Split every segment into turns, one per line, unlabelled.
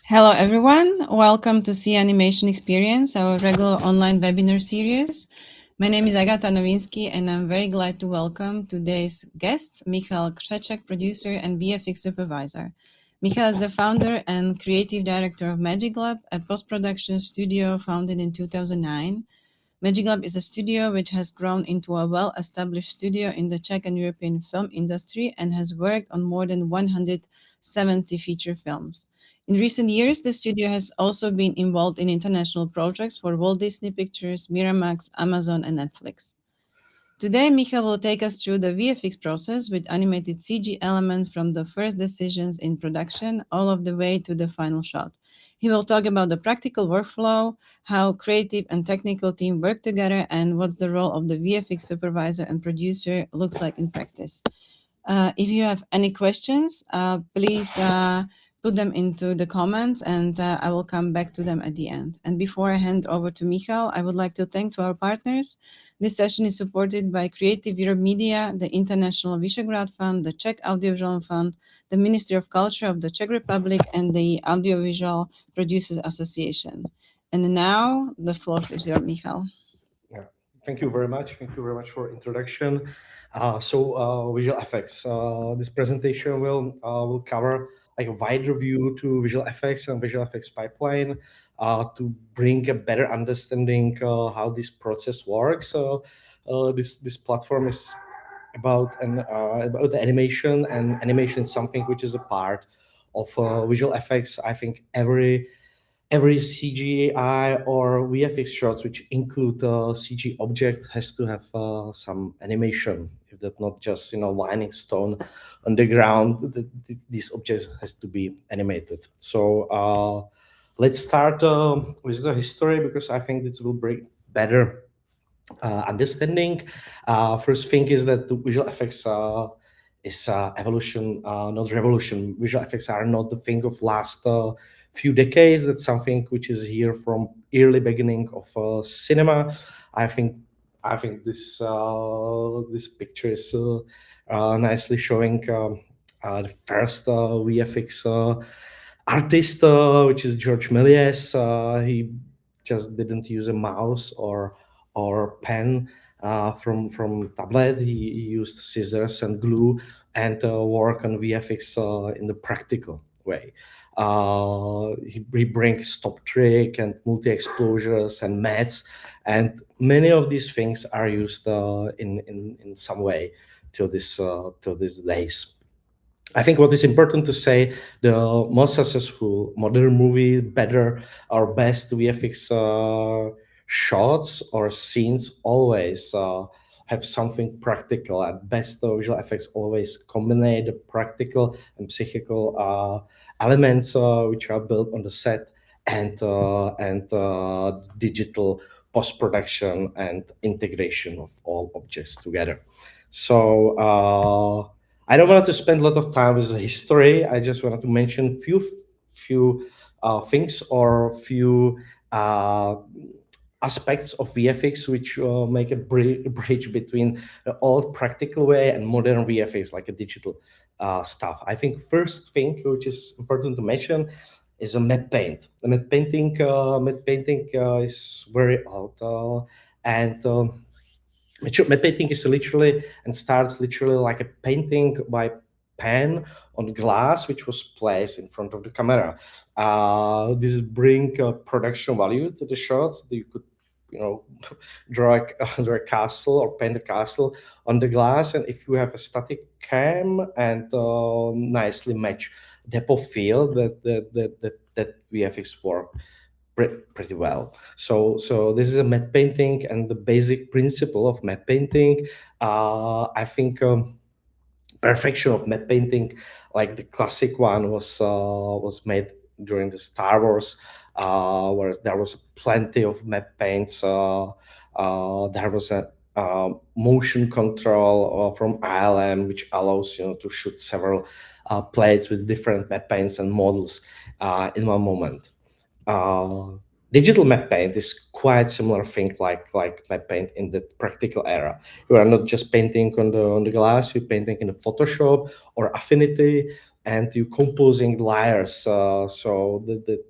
Hello, everyone. Welcome to CEEA Animation Experience, our regular online webinar series. My name is Agata Nowinsky, and I'm very glad to welcome today's guest, Michal Křeček, producer and VFX supervisor. Michal is the founder and creative director of Magic Lab, a post-production studio founded in 2009. Magic Lab is a studio which has grown into a well-established studio in the Czech and European film industry and has worked on more than 170 feature films. In recent years, the studio has also been involved in international projects for Walt Disney Pictures, Miramax, Amazon, and Netflix. Today, Michal will take us through the VFX process with animated CG elements from the first decisions in production all of the way to the final shot. He will talk about the practical workflow, how creative and technical team work together, and what's the role of the VFX supervisor and producer looks like in practice. If you have any questions, please put them into the comments and I will come back to them at the end. And before I hand over to Michal, I would like to thank to our partners. This session is supported by Creative Europe Media, the International Visegrad Fund, the Czech Audiovisual Fund, the Ministry of Culture of the Czech Republic, and the Audiovisual Producers Association. And now the floor is yours, Michal.
Yeah, thank you very much. Thank you very much for introduction. Visual effects. This presentation will cover like a wider view to visual effects and visual effects pipeline to bring a better understanding how this process works. This platform is about the animation, and animation is something which is a part of visual effects. I think every CGI or VFX shots which include CG object has to have some animation. If that's not just lining stone on the ground, these objects has to be animated. So let's start with the history, because I think this will bring better understanding. First thing is that the visual effects is evolution, not revolution. Visual effects are not the thing of last few decades. That's something which is here from early beginning of cinema. I think this picture is nicely showing the first VFX artist, which is George Méliès. He just didn't use a mouse or pen from tablet. He used scissors and glue and work on VFX in the practical way. He brings stop trick and multi-exposures and mats, and many of these things are used in some way till these days. I think what is important to say, the most successful modern movie, better or best VFX shots or scenes always have something practical, and best visual effects always combine the practical and psychical elements which are built on the set and digital post-production and integration of all objects together. So I don't want to spend a lot of time with the history. I just wanted to mention few things or few aspects of VFX which make a bridge between the old practical way and modern VFX, like a digital stuff. I think first thing which is important to mention is a matte paint. The matte painting is very old, and matte painting is literally and starts literally like a painting by pen on glass, which was placed in front of the camera. This bring production value to the shots. You could, draw a castle or paint a castle on the glass, and if you have a static cam and nicely match depth of field, that VFX work pretty well. So this is a matte painting, and the basic principle of matte painting, I think perfection of matte painting, like the classic one was made during the Star Wars, where there was plenty of matte paints. There was a motion control from ILM, which allows to shoot several plates with different matte paints and models in one moment. Digital matte paint is quite similar thing like matte paint in the practical era. You are not just painting on the glass, you're painting in the Photoshop or Affinity, and you composing layers. So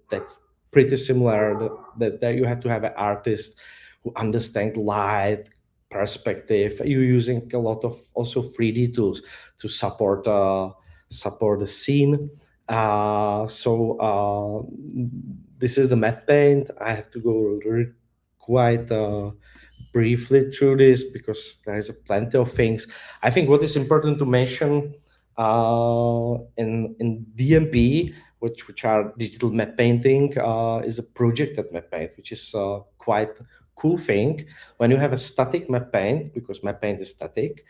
that's pretty similar. That you have to have an artist who understands light, perspective. You're using a lot of also 3D tools to support the scene. This is the matte paint. I have to go quite briefly through this because there is plenty of things. I think what is important to mention in DMP, which are digital matte painting, is a projected matte paint, which is quite cool thing. When you have a static matte paint, because matte paint is static,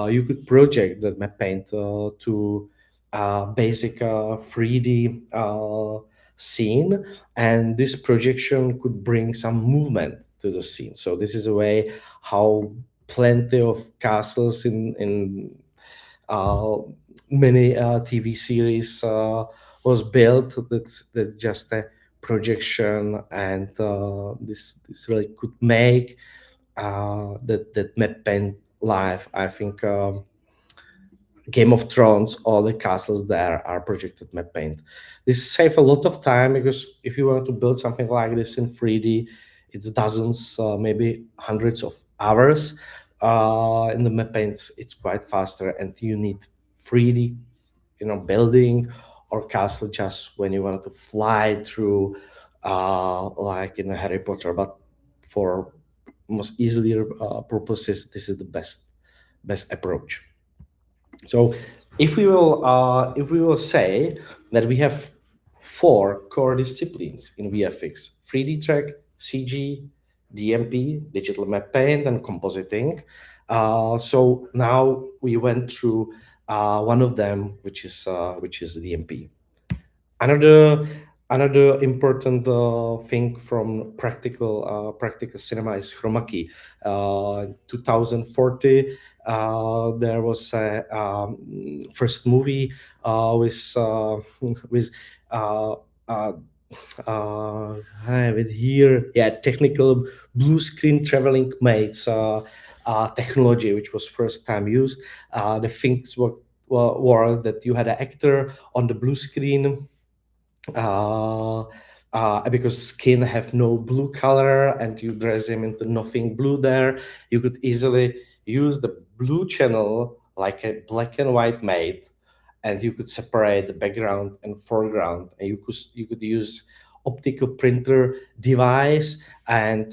you could project the matte paint to basic 3D scene, and this projection could bring some movement to the scene. So this is a way how plenty of castles in many TV series was built. That's just a projection, and this really could make that matte paint live. I think Game of Thrones, all the castles there are projected matte paint. This saves a lot of time because if you want to build something like this in 3D, it's dozens, maybe hundreds of hours. In the matte paints, it's quite faster, and you need 3D, building or castle just when you want to fly through, like in Harry Potter. But for most easier purposes, this is the best approach. So if we will say that we have 4 core disciplines in VFX: 3D track, CG, DMP, digital matte paint, and compositing. So now we went through one of them, which is DMP. Another important thing from practical cinema is Chroma key. 2040, there was a first movie with I have it here. Yeah, technical blue screen traveling mates technology, which was first time used. The things were that you had an actor on the blue screen. Because skin have no blue color and you dress him into nothing blue there, you could easily use the blue channel like a black and white matte, and you could separate the background and foreground, and you could use optical printer device and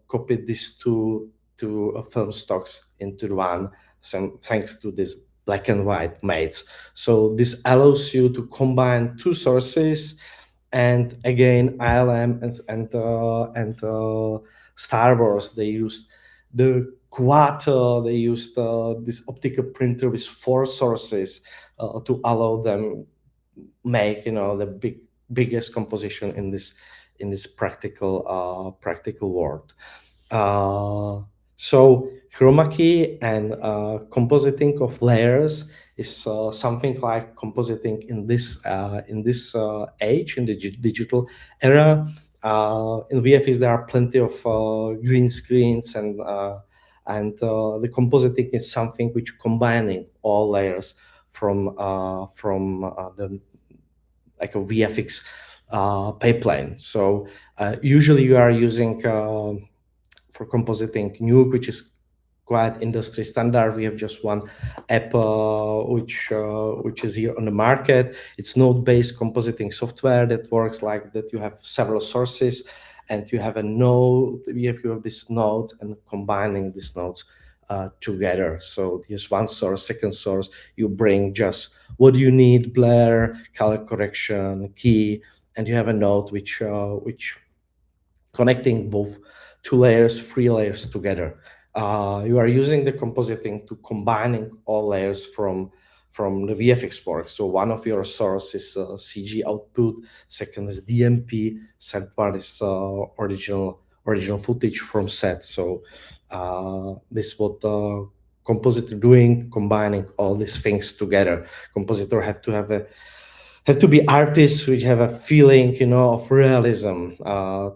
copy these two film stocks into one, thanks to this black and white mattes. So this allows you to combine 2 sources, and again ILM and Star Wars, they used the quad. They used this optical printer with 4 sources to allow them make the biggest composition in this practical world. So chroma key and compositing of layers is something like compositing in this age, in the digital era. In VFX, there are plenty of green screens, and the compositing is something which combining all layers from the like a VFX pipeline. So usually you are using for compositing Nuke, which is quite industry standard. We have just one app which is here on the market. It's node-based compositing software that works like that. You have several sources, and you have a node. You have these nodes, and combining these nodes together. So here's one source, second source. You bring just what you need: blur, color correction, key, and you have a node which connecting both 2 layers, 3 layers together. You are using the compositing to combining all layers from the VFX work. So one of your sources is CG output, second is DMP, third part is original footage from set. So this is what compositor doing, combining all these things together. Compositor have to be artists which have a feeling, of realism,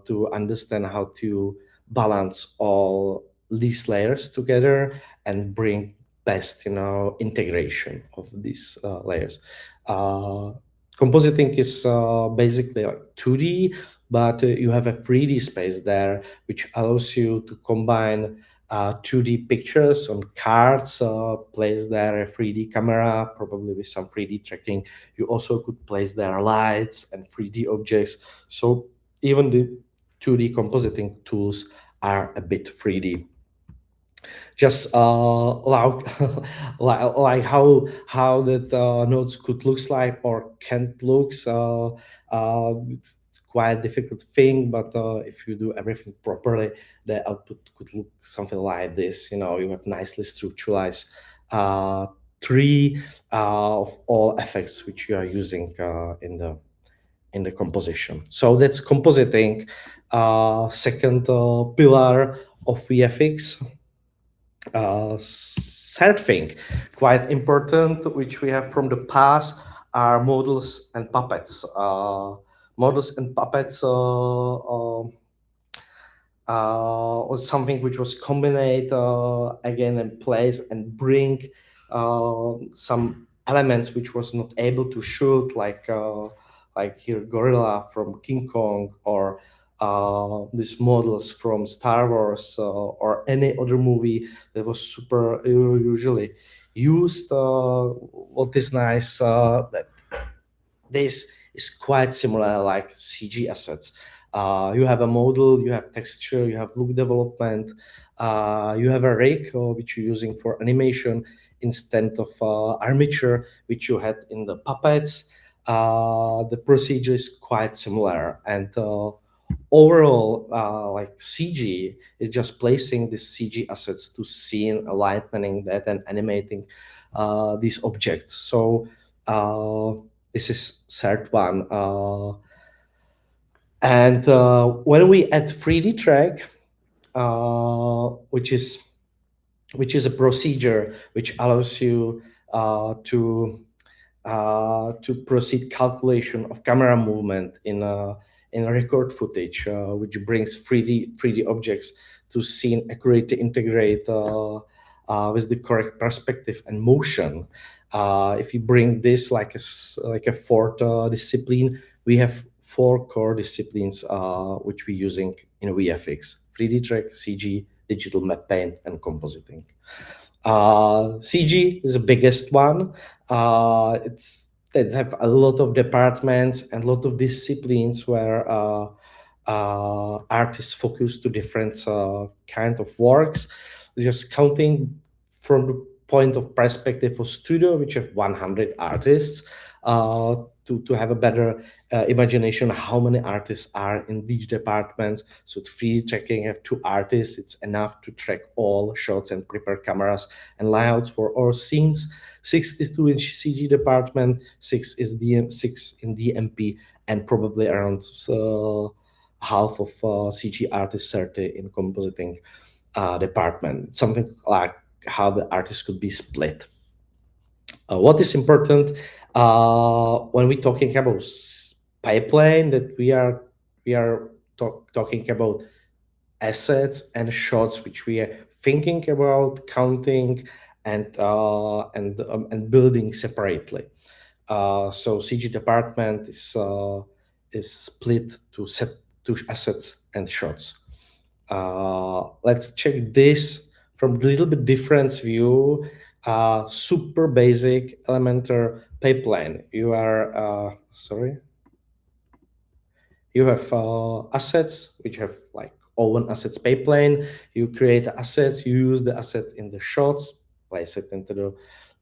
to understand how to balance all these layers together and bring best, integration of these layers. Compositing is basically like 2D, but you have a 3D space there, which allows you to combine 2D pictures on cards, place there a 3D camera, probably with some 3D tracking. You also could place there lights and 3D objects. So even the 2D compositing tools are a bit 3D. Just like like how that nodes could looks like or can't looks. It's quite a difficult thing, but if you do everything properly, the output could look something like this. You have nicely structuralized tree of all effects which you are using in the composition. So that's compositing, second pillar of VFX. Third thing, quite important, which we have from the past, are models and puppets. Models and puppets was something which was combined again in place and bring some elements which was not able to shoot, like here gorilla from King Kong, or these models from Star Wars or any other movie that was super usually used. What is nice that this is quite similar like CG assets. You have a model, you have texture, you have look development, you have a rig which you're using for animation instead of armature which you had in the puppets. The procedure is quite similar, and overall, like CG is just placing these CG assets to scene, lightening that, and animating these objects. So this is third one. And when we add 3D track, which is a procedure which allows you to proceed calculation of camera movement in a record footage, which brings 3D objects to scene accurately integrate with the correct perspective and motion. If you bring this like a fourth discipline, we have 4 core disciplines which we're using in VFX: 3D track, CG, digital map paint, and compositing. CG is the biggest one. They have a lot of departments and a lot of disciplines where artists focus to different kind of works. Just counting from the point of perspective of studio, which have 100 artists, to have a better imagination how many artists are in each department. So 3D tracking have 2 artists, it's enough to track all shots and prepare cameras and layouts for all scenes. 6 is 2 in CG department, 6 in DMP, and probably around half of CG artists, 30 in compositing department. Something like how the artists could be split. What is important when we're talking about pipeline, that we are talking about assets and shots which we are thinking about counting and building separately. So CG department is split to assets and shots. Let's check this from a little bit different view. Super basic elemental pipeline. You have assets which have like own assets pipeline. You create assets, you use the asset in the shots, place it into the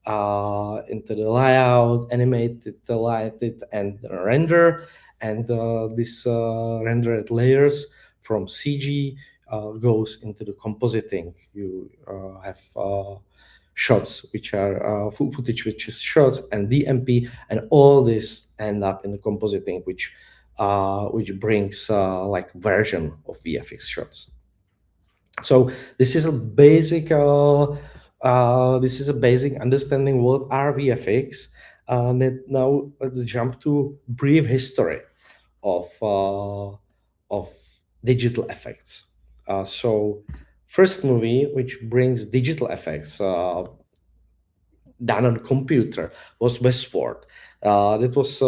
layout, animate it, light it, and render. And this rendered layers from CG goes into the compositing. You have shots which are footage which is shots and DMP, and all this end up in the compositing, which brings like version of VFX shots. So this is a basic understanding what are VFX. Now let's jump to brief history of digital effects. So first movie which brings digital effects done on computer was Westward. That was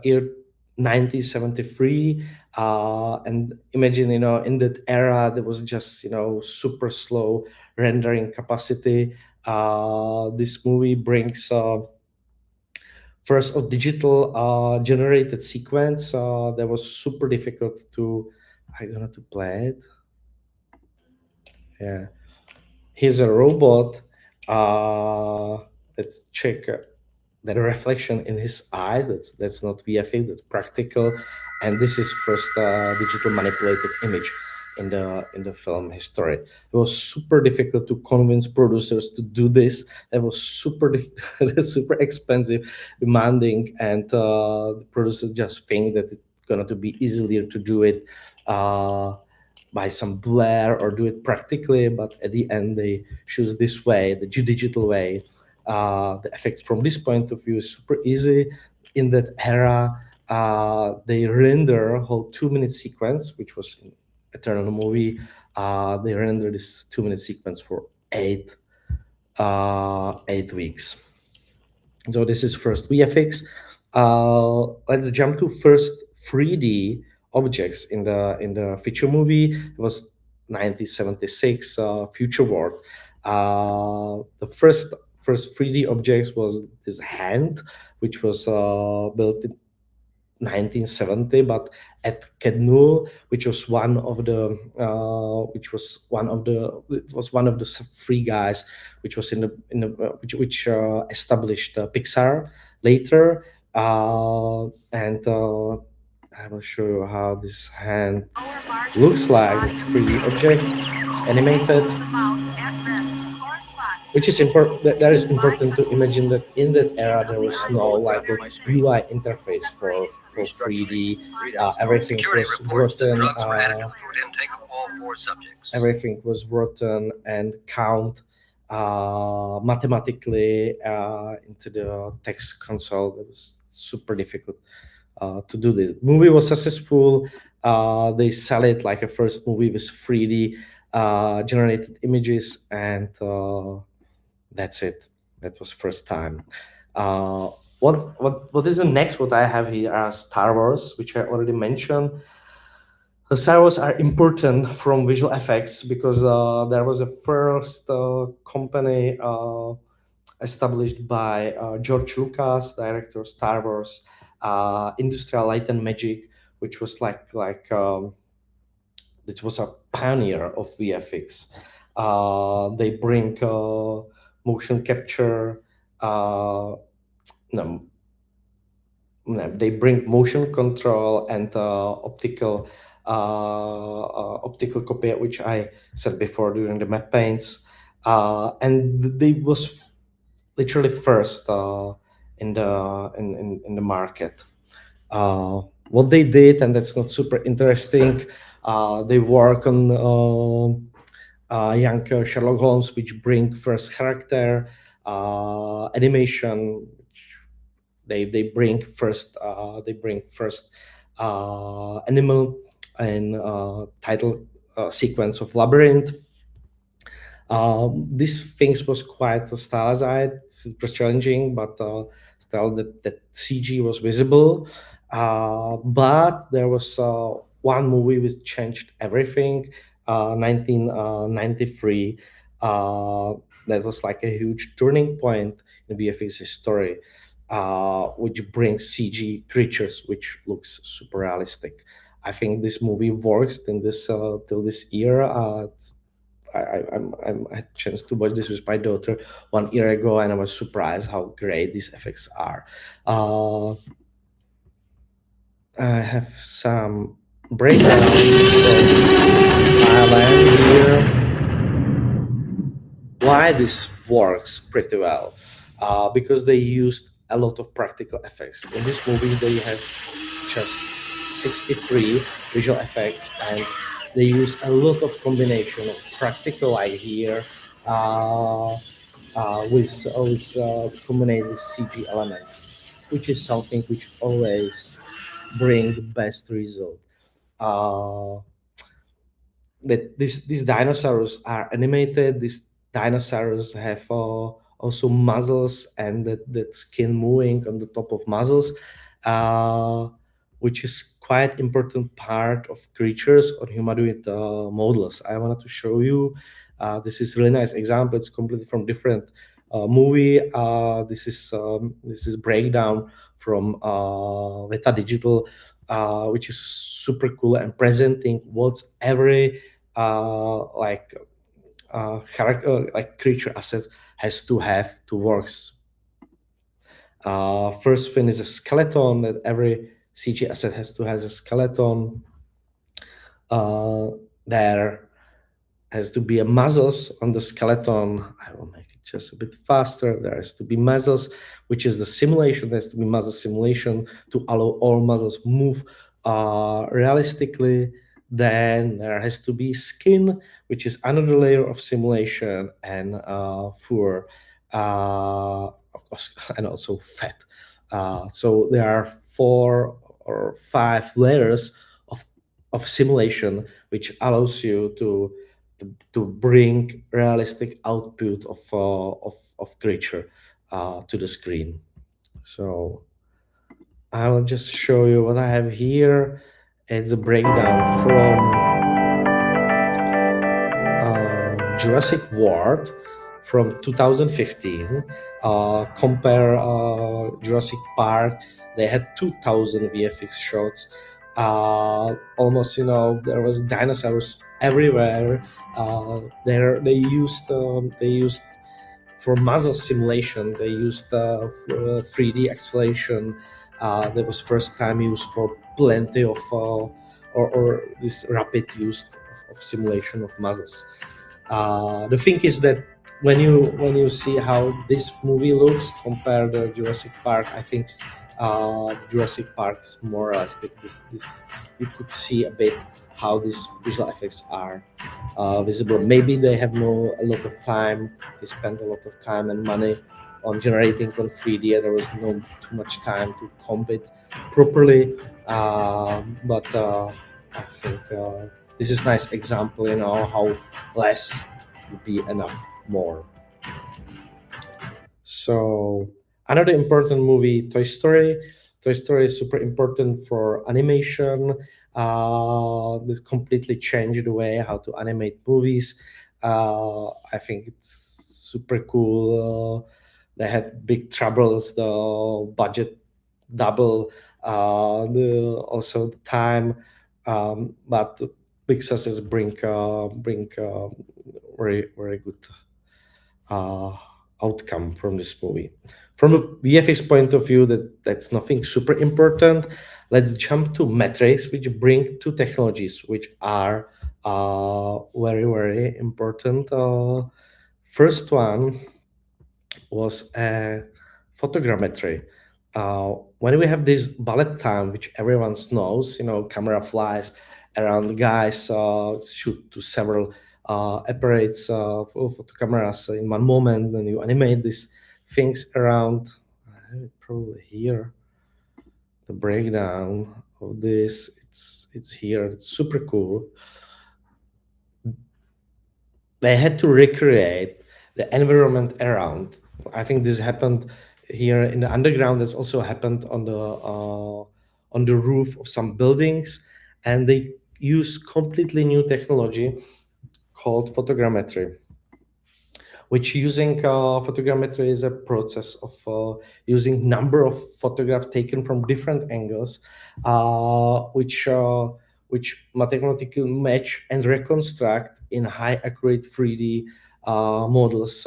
year 1973, and imagine, in that era there was just super slow rendering capacity. This movie brings first a digital generated sequence that was super difficult to. I'm gonna to play it. Yeah, here's a robot. Let's check the reflection in his eyes. That's not VFX. That's practical, and this is first digital manipulated image in the film history. It was super difficult to convince producers to do this. It was super super expensive, demanding, and the producers just think that it's gonna to be easier to do it by some blur or do it practically, but at the end they choose this way, the digital way. The effects from this point of view is super easy. In that era, they render a whole 2-minute sequence, which was in Eternal movie. They render this 2-minute sequence for 8 weeks. So this is first VFX. Let's jump to first 3D objects in the feature movie. It was 1976 Future World. The first 3D objects was this hand, which was built in 1970, but at Kednul, which was one of the three guys, which was which established Pixar later, and I will show you how this hand looks like. It's 3D object. It's animated. Which is important. That is important to imagine that in that era there was no like a UI interface for 3D. Everything was written. Everything was written and count mathematically into the text console. It was super difficult to do this. The movie was successful. They sell it like a first movie with 3D generated images, and that's it. That was first time. What is the next? What I have here are Star Wars, which I already mentioned. The Star Wars are important from visual effects because there was a first company established by George Lucas, director of Star Wars, Industrial Light and Magic, which was it was a pioneer of VFX. They bring motion capture. They bring motion control and optical copy, which I said before during the map paints, and they was literally first in the market. What they did, and that's not super interesting. They work on young Sherlock Holmes, which bring first character animation. They bring first animal and title sequence of Labyrinth. These things was quite stylized, super challenging, but still that CG was visible. But there was one movie which changed everything. 1993. That was like a huge turning point in VFX history, which brings CG creatures, which looks super realistic. I think this movie works in this till this year. I had a chance to watch this with my daughter 1 year ago, and I was surprised how great these effects are. I have some breakdowns from Ireland here. Why this works pretty well? Because they used a lot of practical effects. In this movie, they have just 63 visual effects, and they use a lot of combination of practical, like here, with combined with CG elements, which is something which always bring the best result. That these dinosaurs are animated. These dinosaurs have also muscles and that skin moving on the top of muscles, which is quite important part of creatures or humanoid models. I wanted to show you. This is really nice example. It's completely from different movie. This is breakdown from Veta Digital, which is super cool and presenting what every character, like creature asset has to have to works. First thing is a skeleton, that every CG asset has to have a skeleton. There has to be a muscles on the skeleton. I will make it just a bit faster. There has to be muscles, which is the simulation. There has to be muscle simulation to allow all muscles move realistically. Then there has to be skin, which is another layer of simulation, and fur, of course, and also fat. So there are 4 or 5 layers of simulation, which allows you to bring realistic output of creature to the screen. So I will just show you what I have here. It's a breakdown from Jurassic World from 2015. Compare Jurassic Park. They had 2,000 VFX shots. Almost, there was dinosaurs everywhere. They used for muzzle simulation. They used 3D acceleration. That was first time used for plenty of or this rapid use of simulation of muzzles. The thing is that when you see how this movie looks compared to Jurassic Park, I think Jurassic Park is more realistic. This you could see a bit how these visual effects are visible. Maybe they have a lot of time. They spend a lot of time and money on generating on 3D. There was no too much time to comp it properly. But I think this is nice example, how less would be enough more. So another important movie, Toy Story. Toy Story is super important for animation. This completely changed the way how to animate movies. I think it's super cool. They had big troubles. The budget double. Also the time, but the big success bring very very good outcome from this movie. From a VFX point of view, that's nothing super important. Let's jump to metrics, which bring 2 technologies which are very very important. First one was photogrammetry. When we have this bullet time, which everyone knows, camera flies around the guys, shoot to several apparatus, photo cameras in one moment, and you animate these things around. I have it probably here. The breakdown of this, it's here. It's super cool. They had to recreate the environment around. I think this happened here in the underground. That's also happened on the roof of some buildings, and they use completely new technology called photogrammetry, which using photogrammetry is a process of using number of photographs taken from different angles, which mathematically match and reconstruct in high accurate 3D models,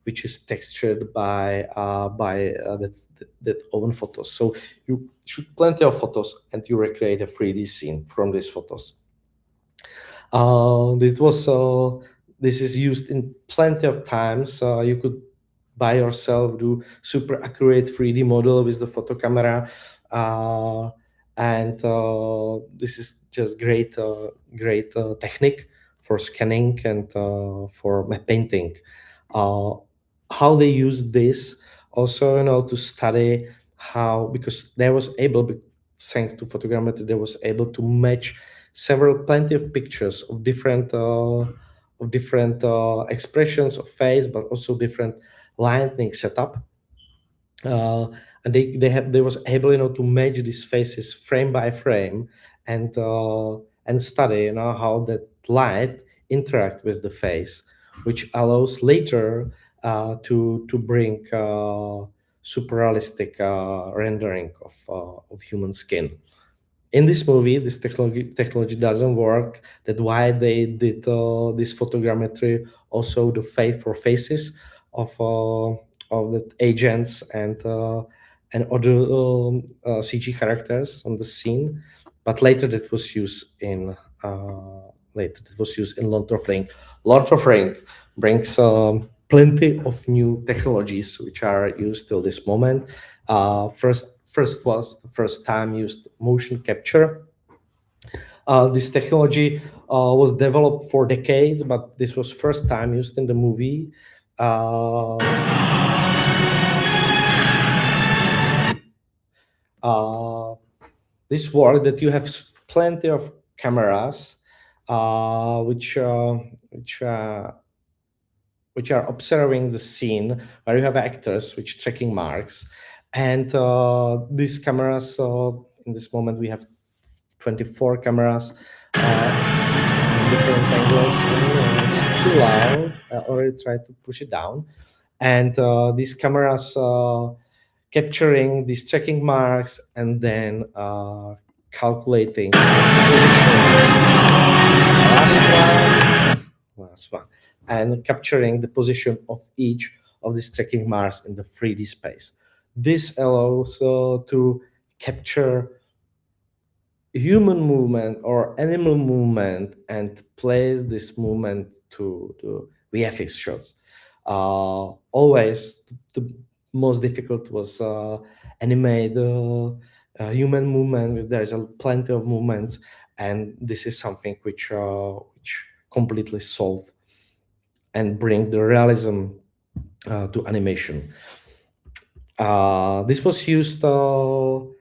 which is textured by that own photos. So you shoot plenty of photos and you recreate a 3D scene from these photos. This is used in plenty of times. You could by yourself do super accurate 3D model with the photo camera, and this is just great technique for scanning and for map painting. How they use this also, to study how, because they was able, thanks to photogrammetry, they was able to match plenty of pictures of different expressions of face, but also different lighting setup, and they was able, to match these faces frame by frame, and study, how that light interact with the face, which allows later to bring super realistic rendering of human skin. In this movie, this technology doesn't work. That's why they did this photogrammetry, also the face for faces of the agents and other CG characters on the scene. But later that was used in Lord of Ring. Lord of Ring brings plenty of new technologies which are used till this moment. First was the first time used motion capture. This technology was developed for decades, but this was first time used in the movie. This work that you have plenty of cameras which are observing the scene, where you have actors which tracking marks, and these cameras, in this moment we have 24 cameras in different angles. It's too loud. I already tried to push it down, and these cameras capturing these tracking marks and then calculating last one, and capturing the position of each of these tracking marks in the 3D space. This allows to capture human movement or animal movement and place this movement to VFX shots. Always the most difficult was animate human movement. There's plenty of movements, and this is something which completely solve and bring the realism to animation. This was used for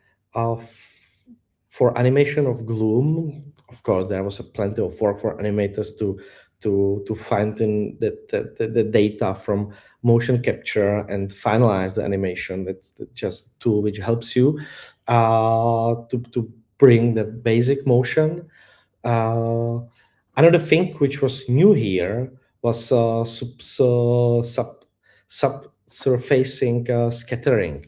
animation of gloom. Of course, there was plenty of work for animators to find in the data from motion capture and finalize the animation. That's just a tool which helps you to bring the basic motion. Another thing which was new here was subsurfacing scattering,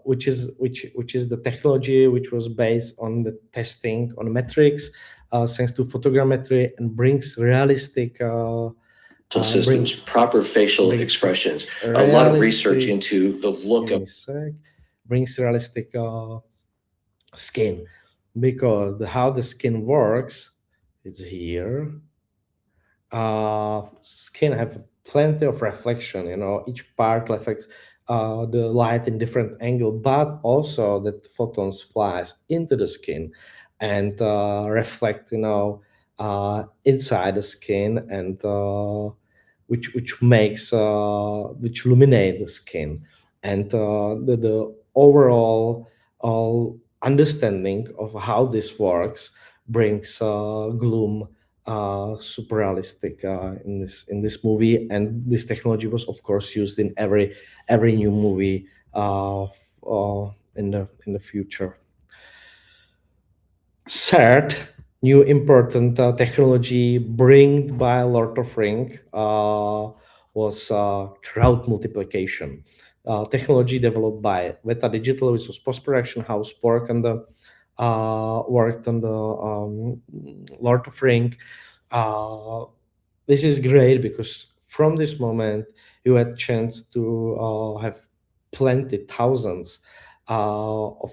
which is the technology which was based on the testing on metrics, thanks to photogrammetry, and brings realistic
systems, proper facial expressions, a lot of research into the look of
brings realistic skin, because how the skin works is here. Skin have plenty of reflection, each part reflects the light in different angle, but also that photons flies into the skin and reflect inside the skin, and which makes which illuminate the skin, and the overall understanding of how this works brings gloom super realistic in this movie. And this technology was of course used in every new movie in the future. Third new important technology bring by Lord of Ring was crowd multiplication. Technology developed by Veta Digital, which was post-production house, worked on the Lord of Ring. This is great because from this moment you had chance to have plenty thousands of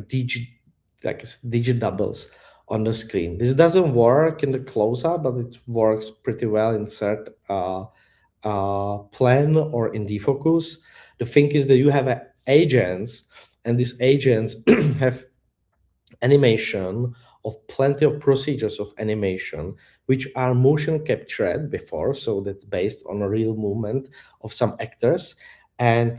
digit doubles on the screen. This doesn't work in the close-up, but it works pretty well in third plan or in defocus. The thing is that you have agents, and these agents have animation of plenty of procedures of animation which are motion captured before, so that's based on a real movement of some actors, and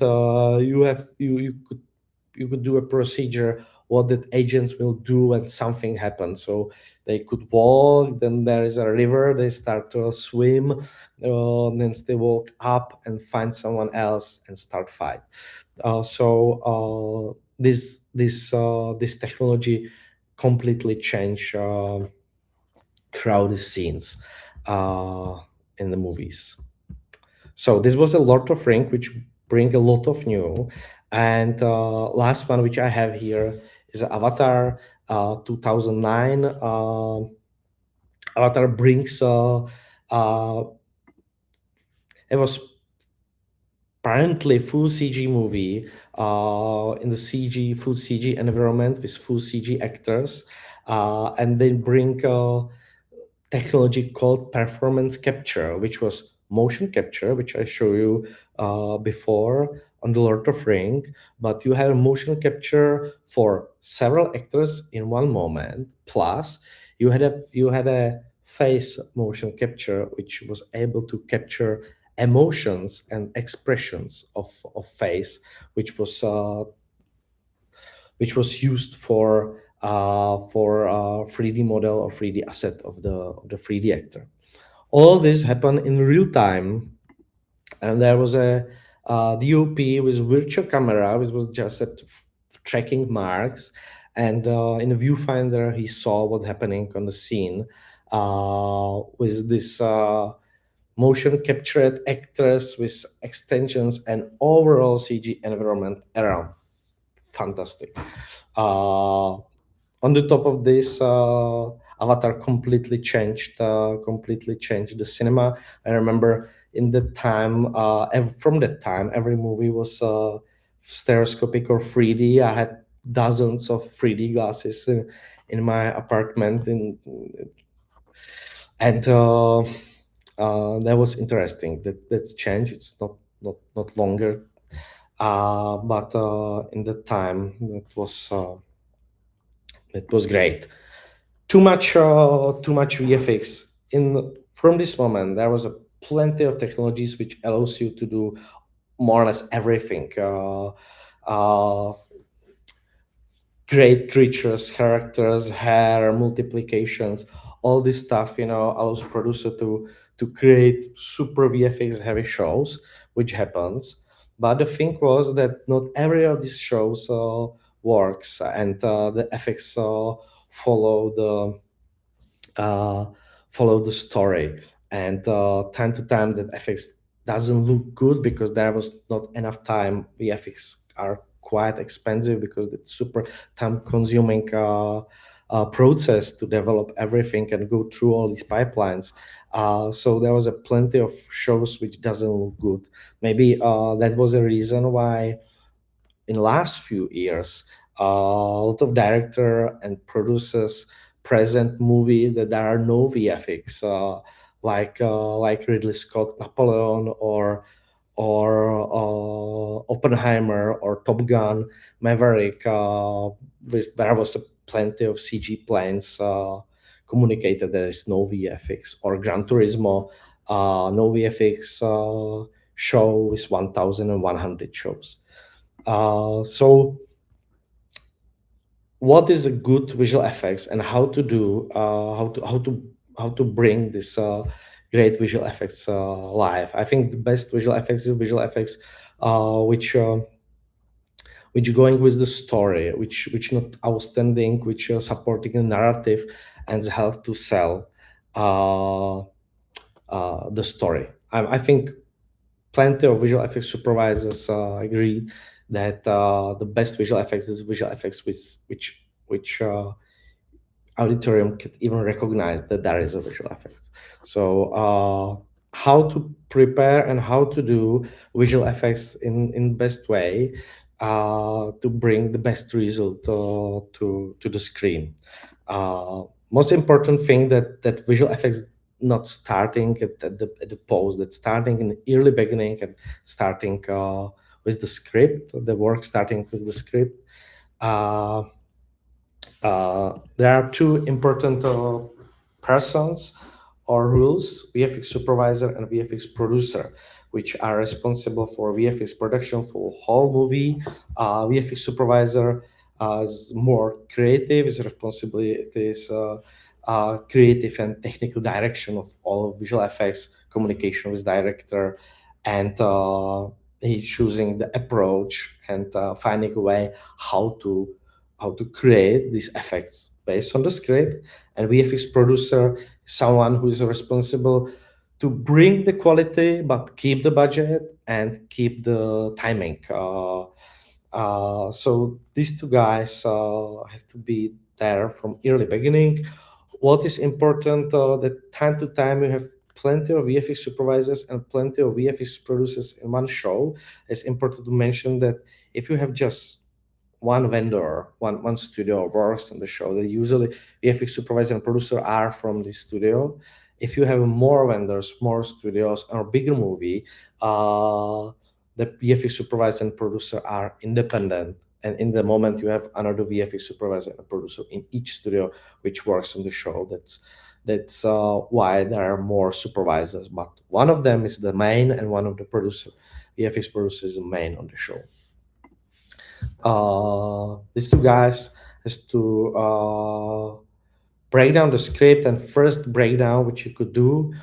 you could do a procedure what that agents will do when something happens. So they could walk, then there is a river, they start to swim, then they walk up and find someone else and start fight. So this technology completely changed crowd scenes in the movies. So this was a Lord of Rings, which bring a lot of new. And last one, which I have here, is Avatar 2009. Avatar brings it was apparently full CG movie in the full CG environment with full CG actors, and they bring technology called performance capture, which was motion capture, which I showed you before on the Lord of Ring, but you have motion capture for several actors in one moment. Plus, you had a face motion capture, which was able to capture emotions and expressions of face, which was used for 3D model or 3D asset of the 3D actor. All this happened in real time, and there was a DOP with virtual camera, which was just tracking marks, and in the viewfinder he saw what's happening on the scene with this motion captured actors with extensions and overall CG environment around. Fantastic. On the top of this, Avatar completely changed the cinema. I remember in the time, from that time, every movie was stereoscopic or 3D. I had dozens of 3D glasses in my apartment, and that was interesting. That's changed. It's not longer, but in the time it was great. Too much VFX. From this moment, there was plenty of technologies which allows you to do more or less everything. Great creatures, characters, hair, multiplications, all this stuff, allows producer to create super VFX heavy shows, which happens. But the thing was that not every of these shows works, and the FX follow the story. And time to time, that FX doesn't look good because there was not enough time. VFX are quite expensive because it's super time-consuming process to develop everything and go through all these pipelines. So there was a plenty of shows which doesn't look good. Maybe that was a reason why in the last few years, a lot of director and producers present movies that there are no VFX, like Ridley Scott Napoleon or Oppenheimer or Top Gun Maverick, there was plenty of CG planes communicated there is no VFX, or Gran Turismo, no VFX show with 1,100 shows. So what is a good visual effects and how to do how to bring this great visual effects live? I think the best visual effects is visual effects which going with the story, which not outstanding, which are supporting the narrative and help to sell the story. I think plenty of visual effects supervisors agree that the best visual effects is visual effects which auditorium can even recognize that there is a visual effect. So how to prepare and how to do visual effects in best way to bring the best result to the screen. Most important thing that visual effects not starting at the pose, that starting in the early beginning and starting with the script, the work starting with the script. There are two important persons or rules: VFX supervisor and VFX producer, which are responsible for VFX production for whole movie. VFX supervisor is more creative, his responsibility is creative and technical direction of all visual effects, communication with director, and he's choosing the approach and finding a way how to create these effects based on the script. And VFX producer is someone who is responsible to bring the quality but keep the budget and keep the timing. So these two guys have to be there from early beginning. What is important, that time to time you have plenty of VFX supervisors and plenty of VFX producers in one show. It's important to mention that if you have just one vendor, one studio works on the show, that usually VFX supervisor and producer are from the studio. If you have more vendors, more studios, or bigger movie, the VFX supervisor and producer are independent. And in the moment you have another VFX supervisor and producer in each studio which works on the show. That's why there are more supervisors, but one of them is the main, and one of the VFX producers is the main on the show. These two guys has to break down the script, and first breakdown which you could do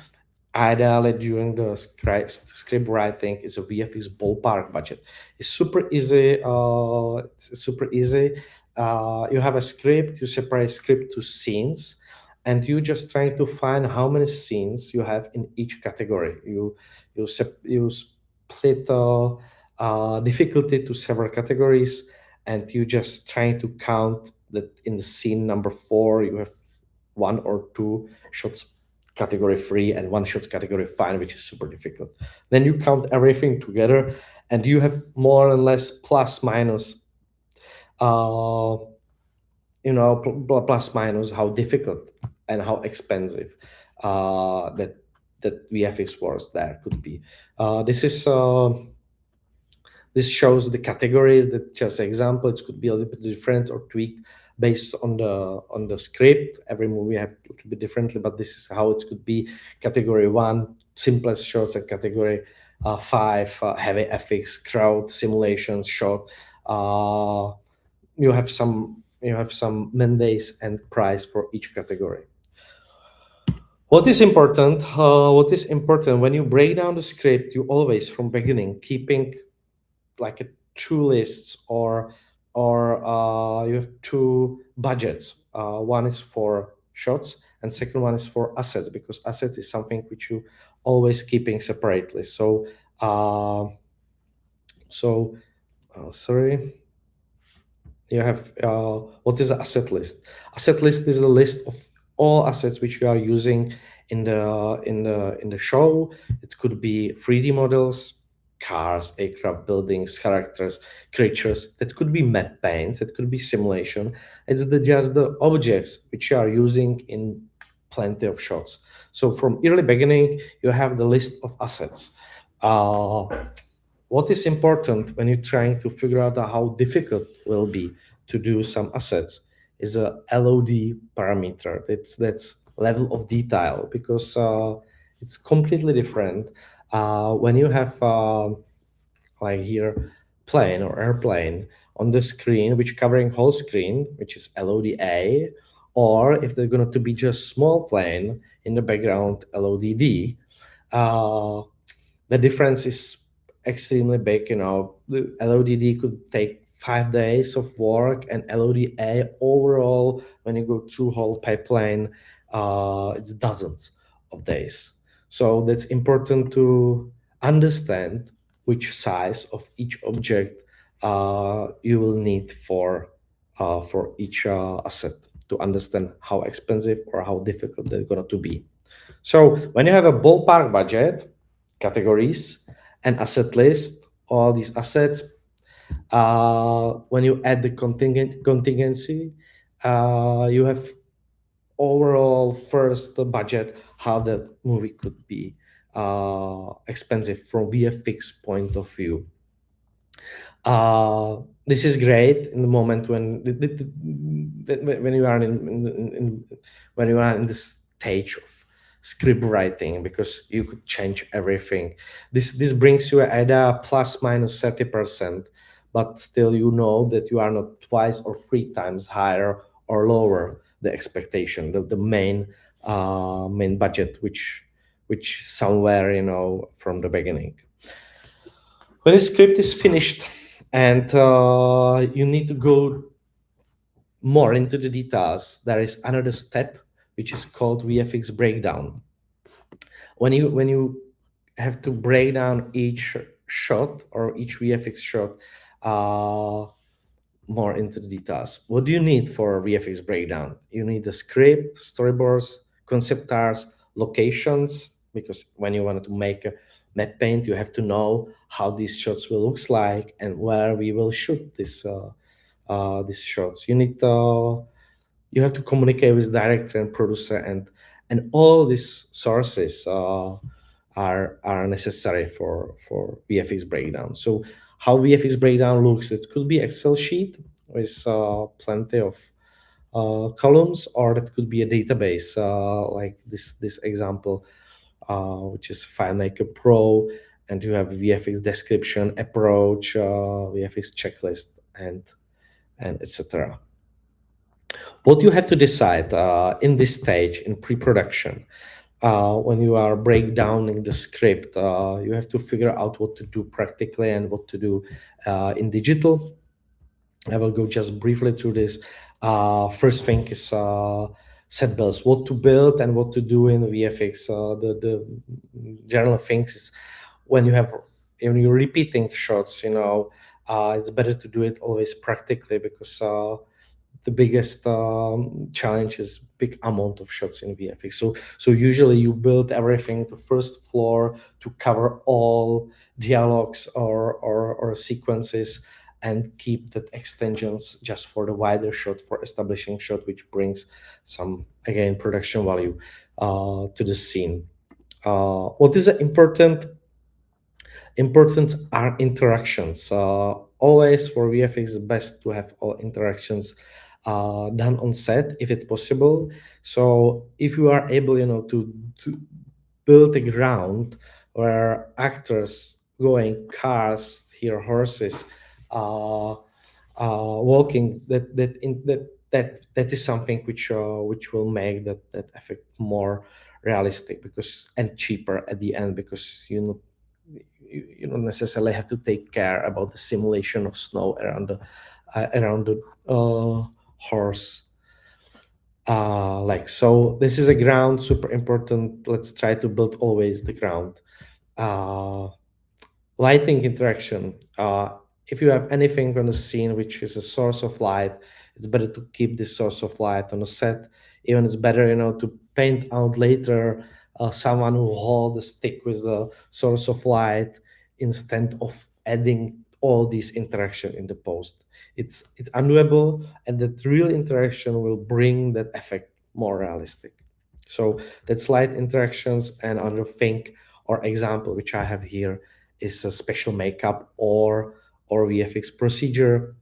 ideally during the script writing is a VFX ballpark budget. It's super easy. You have a script, you separate script to scenes, and you just trying to find how many scenes you have in each category. You split difficulty to several categories, and you just trying to count that in the scene number 4 you have 1 or 2 shots category 3 and 1 shot category 5, which is super difficult. Then you count everything together and you have more or less plus minus plus minus how difficult and how expensive that VFX works there could be. This shows the categories. That just example. It could be a little bit different or tweaked based on the script. Every movie have a little bit differently, but this is how it could be. Category 1, simplest shots, and category 5, heavy FX, crowd, simulations, shot. You have some mandates and price for each category. What is important when you break down the script, you always from beginning keeping like a 2 lists or you have 2 budgets. One is for shots and second one is for assets, because assets is something which you always keeping separately. So sorry. You have what is the asset list? Asset list is the list of all assets which you are using in the show. It could be 3D models, cars, aircraft, buildings, characters, creatures. That could be matte paints. That could be simulation. It's just the objects which you are using in plenty of shots. So from early beginning, you have the list of assets. What is important when you're trying to figure out how difficult it will be to do some assets is a LOD parameter. That's level of detail, because it's completely different when you have like here plane or airplane on the screen which covering whole screen, which is LODA, or if they're going to be just small plane in the background, LODD. The difference is extremely big. The LODD could take 5 days of work, and LODA overall, when you go through whole pipeline, it's dozens of days. So that's important to understand which size of each object you will need for each asset, to understand how expensive or how difficult they're going to be. So when you have a ballpark budget, categories, and asset list, all these assets, when you add the contingency, you have overall first budget how that movie could be expensive from VFX point of view. This is great in the moment when you are in this stage of script writing, because you could change everything. This brings you at a plus minus 30%, but still you know that you are not twice or 3 times higher or lower expectation, the main budget, which somewhere, you know, from the beginning. When the script is finished and you need to go more into the details, there is another step which is called VFX Breakdown. When you have to break down each shot or each VFX shot more into the details. What do you need for VFX Breakdown? You need a script, storyboards, concept arts, locations, because when you want to make a matte paint, you have to know how these shots will look like and where we will shoot these shots. You have to communicate with director and producer, and all these sources are necessary for VFX Breakdown. So how VFX Breakdown looks, it could be Excel sheet with plenty of columns, or it could be a database like this example, which is FileMaker Pro, and you have VFX description, approach, VFX checklist, and etc. What you have to decide in this stage in pre-production, when you are breakdowning the script, you have to figure out what to do practically and what to do in digital. I will go just briefly through this. First thing is set builds, what to build and what to do in VFX. The general things is when you're repeating shots, you know, it's better to do it always practically, because the biggest challenge is big amount of shots in VFX. So usually you build everything to first floor to cover all dialogues or sequences, and keep that extensions just for the wider shot, for establishing shot, which brings some, again, production value to the scene. What is important are interactions. Always for VFX, it's best to have all interactions done on set if it's possible. So if you are able, you know, to build a ground where actors going, cars, hear horses, walking, that is something which will make that effect more realistic, because and cheaper at the end, because you don't necessarily have to take care about the simulation of snow around the horse. Like, so this is a ground, super important. Let's try to build always the ground. Lighting interaction. If you have anything on the scene which is a source of light, it's better to keep this source of light on the set. Even it's better, you know, to paint out later someone who hold the stick with the source of light, instead of adding all these interaction in the post. It's undoable, and that real interaction will bring that effect more realistic. So that's light interactions. And another thing or example which I have here is a special makeup or VFX procedure.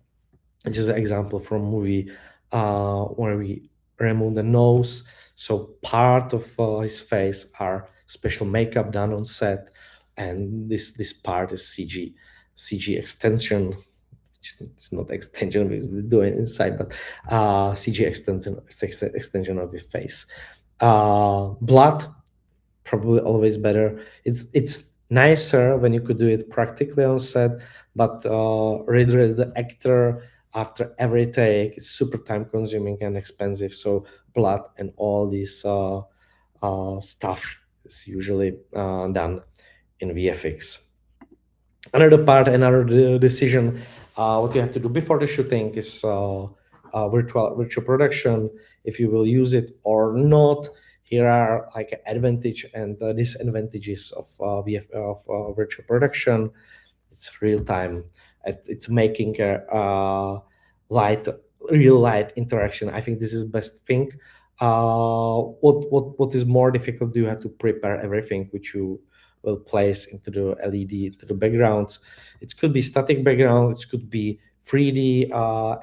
This is an example from a movie where we remove the nose. So part of his face are special makeup done on set, and this part is CG extension. It's not extension because they do it inside, but CG extension of the face. Blood, probably always better. It's nicer when you could do it practically on set, but redress the actor after every take is super time consuming and expensive. So blood and all this stuff is usually done in VFX. Another part, another decision, what you have to do before the shooting is virtual production, if you will use it or not. Here are like advantage and disadvantages of virtual production. It's real time. It's making a real light interaction. I think this is best thing. What is more difficult? You have to prepare everything which you will place into the LED, into the backgrounds. It could be static background. It could be 3D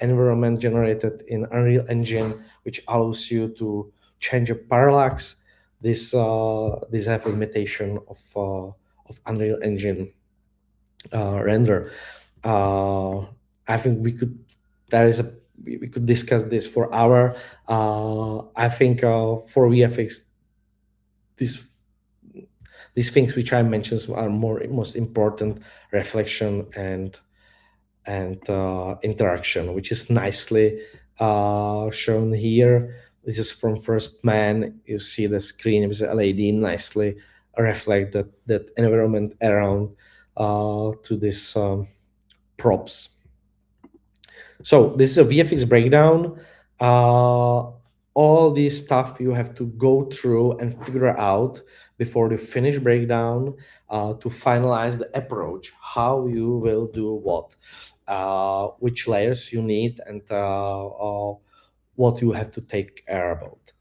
environment generated in Unreal Engine, which allows you to change a parallax. This have limitation of Unreal Engine render. I think there is a we could discuss this for hour. I think for VFX, these things which I mentioned are most important: reflection and interaction, which is nicely shown here. This is from first man. You see the screen with the LED nicely reflect that environment around to this props. So this is a VFX breakdown. All this stuff you have to go through and figure out before the finished breakdown to finalize the approach, how you will do what, which layers you need, and what you have to take care about.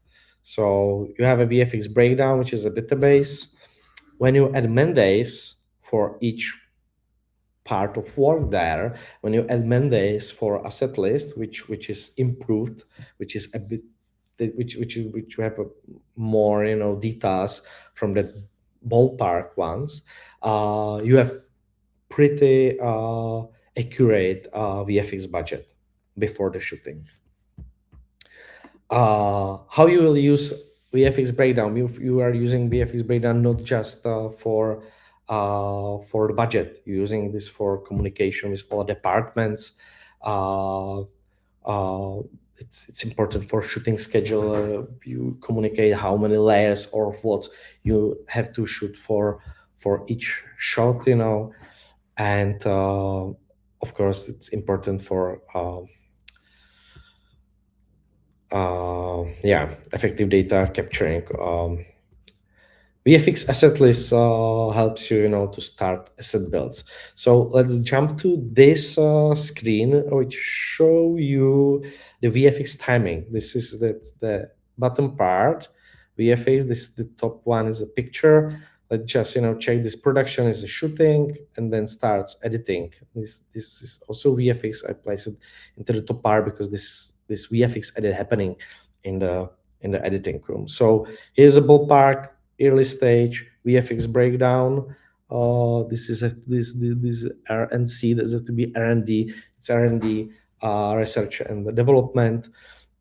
So you have a VFX breakdown, which is a database. When you add mandates for each part of work there, when you add mandates for asset list, which is improved, which is a bit, which have a more details from the ballpark ones, you have pretty accurate VFX budget before the shooting. How you will use VFX breakdown? You are using VFX breakdown not just for the budget. You're using this for communication with all departments. It's important for shooting schedule. You communicate how many layers or what you have to shoot for each shot, and of course it's important for effective data capturing. VFX asset list helps you, to start asset builds. So let's jump to this screen, which show you the VFX timing. That's the bottom part. VFX. The top one is a picture. Let's just check this production is a shooting and then starts editing. This is also VFX. I place it into the top part because this VFX edit happening in the editing room. So here's a ballpark. Early stage VFX breakdown. This is this R&C. This has to be R&D. It's R&D, research and development.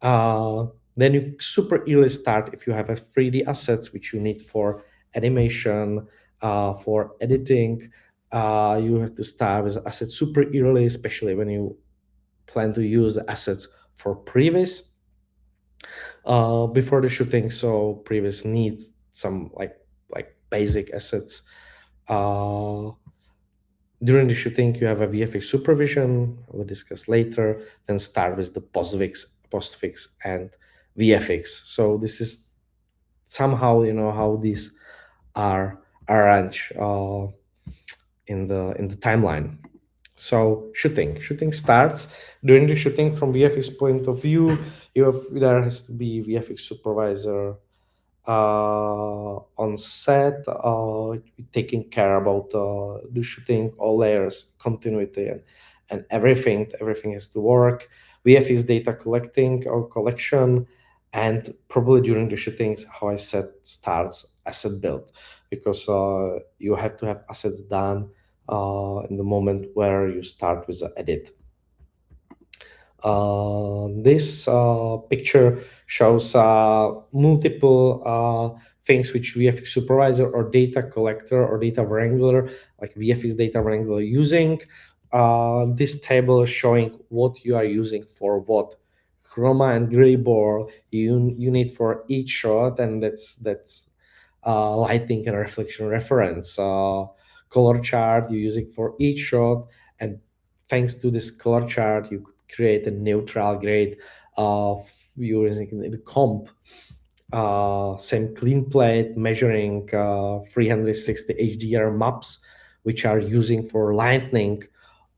Then you super early start if you have a 3D assets which you need for animation, for editing. You have to start with assets super early, especially when you plan to use assets for previs before the shooting. So previs needs some like basic assets. During the shooting, you have a VFX supervision. We'll discuss later. Then start with the postfix and VFX. So this is somehow how these are arranged in the timeline. So shooting starts. During the shooting, from VFX point of view, there has to be VFX supervisor on set, taking care about the shooting, all layers, continuity, and everything has to work. VFX data collecting or collection, and probably during the shootings, how I said, starts asset build, because you have to have assets done in the moment where you start with the edit. This picture shows multiple things which VFX supervisor or data collector or data wrangler, like VFX data wrangler, using. This table is showing what you are using for what. Chroma and Grayboard you need for each shot, and that's lighting and reflection reference. Color chart you using for each shot, and thanks to this color chart you could create a neutral grade of using the comp. Same clean plate measuring 360 HDR maps, which are using for lightning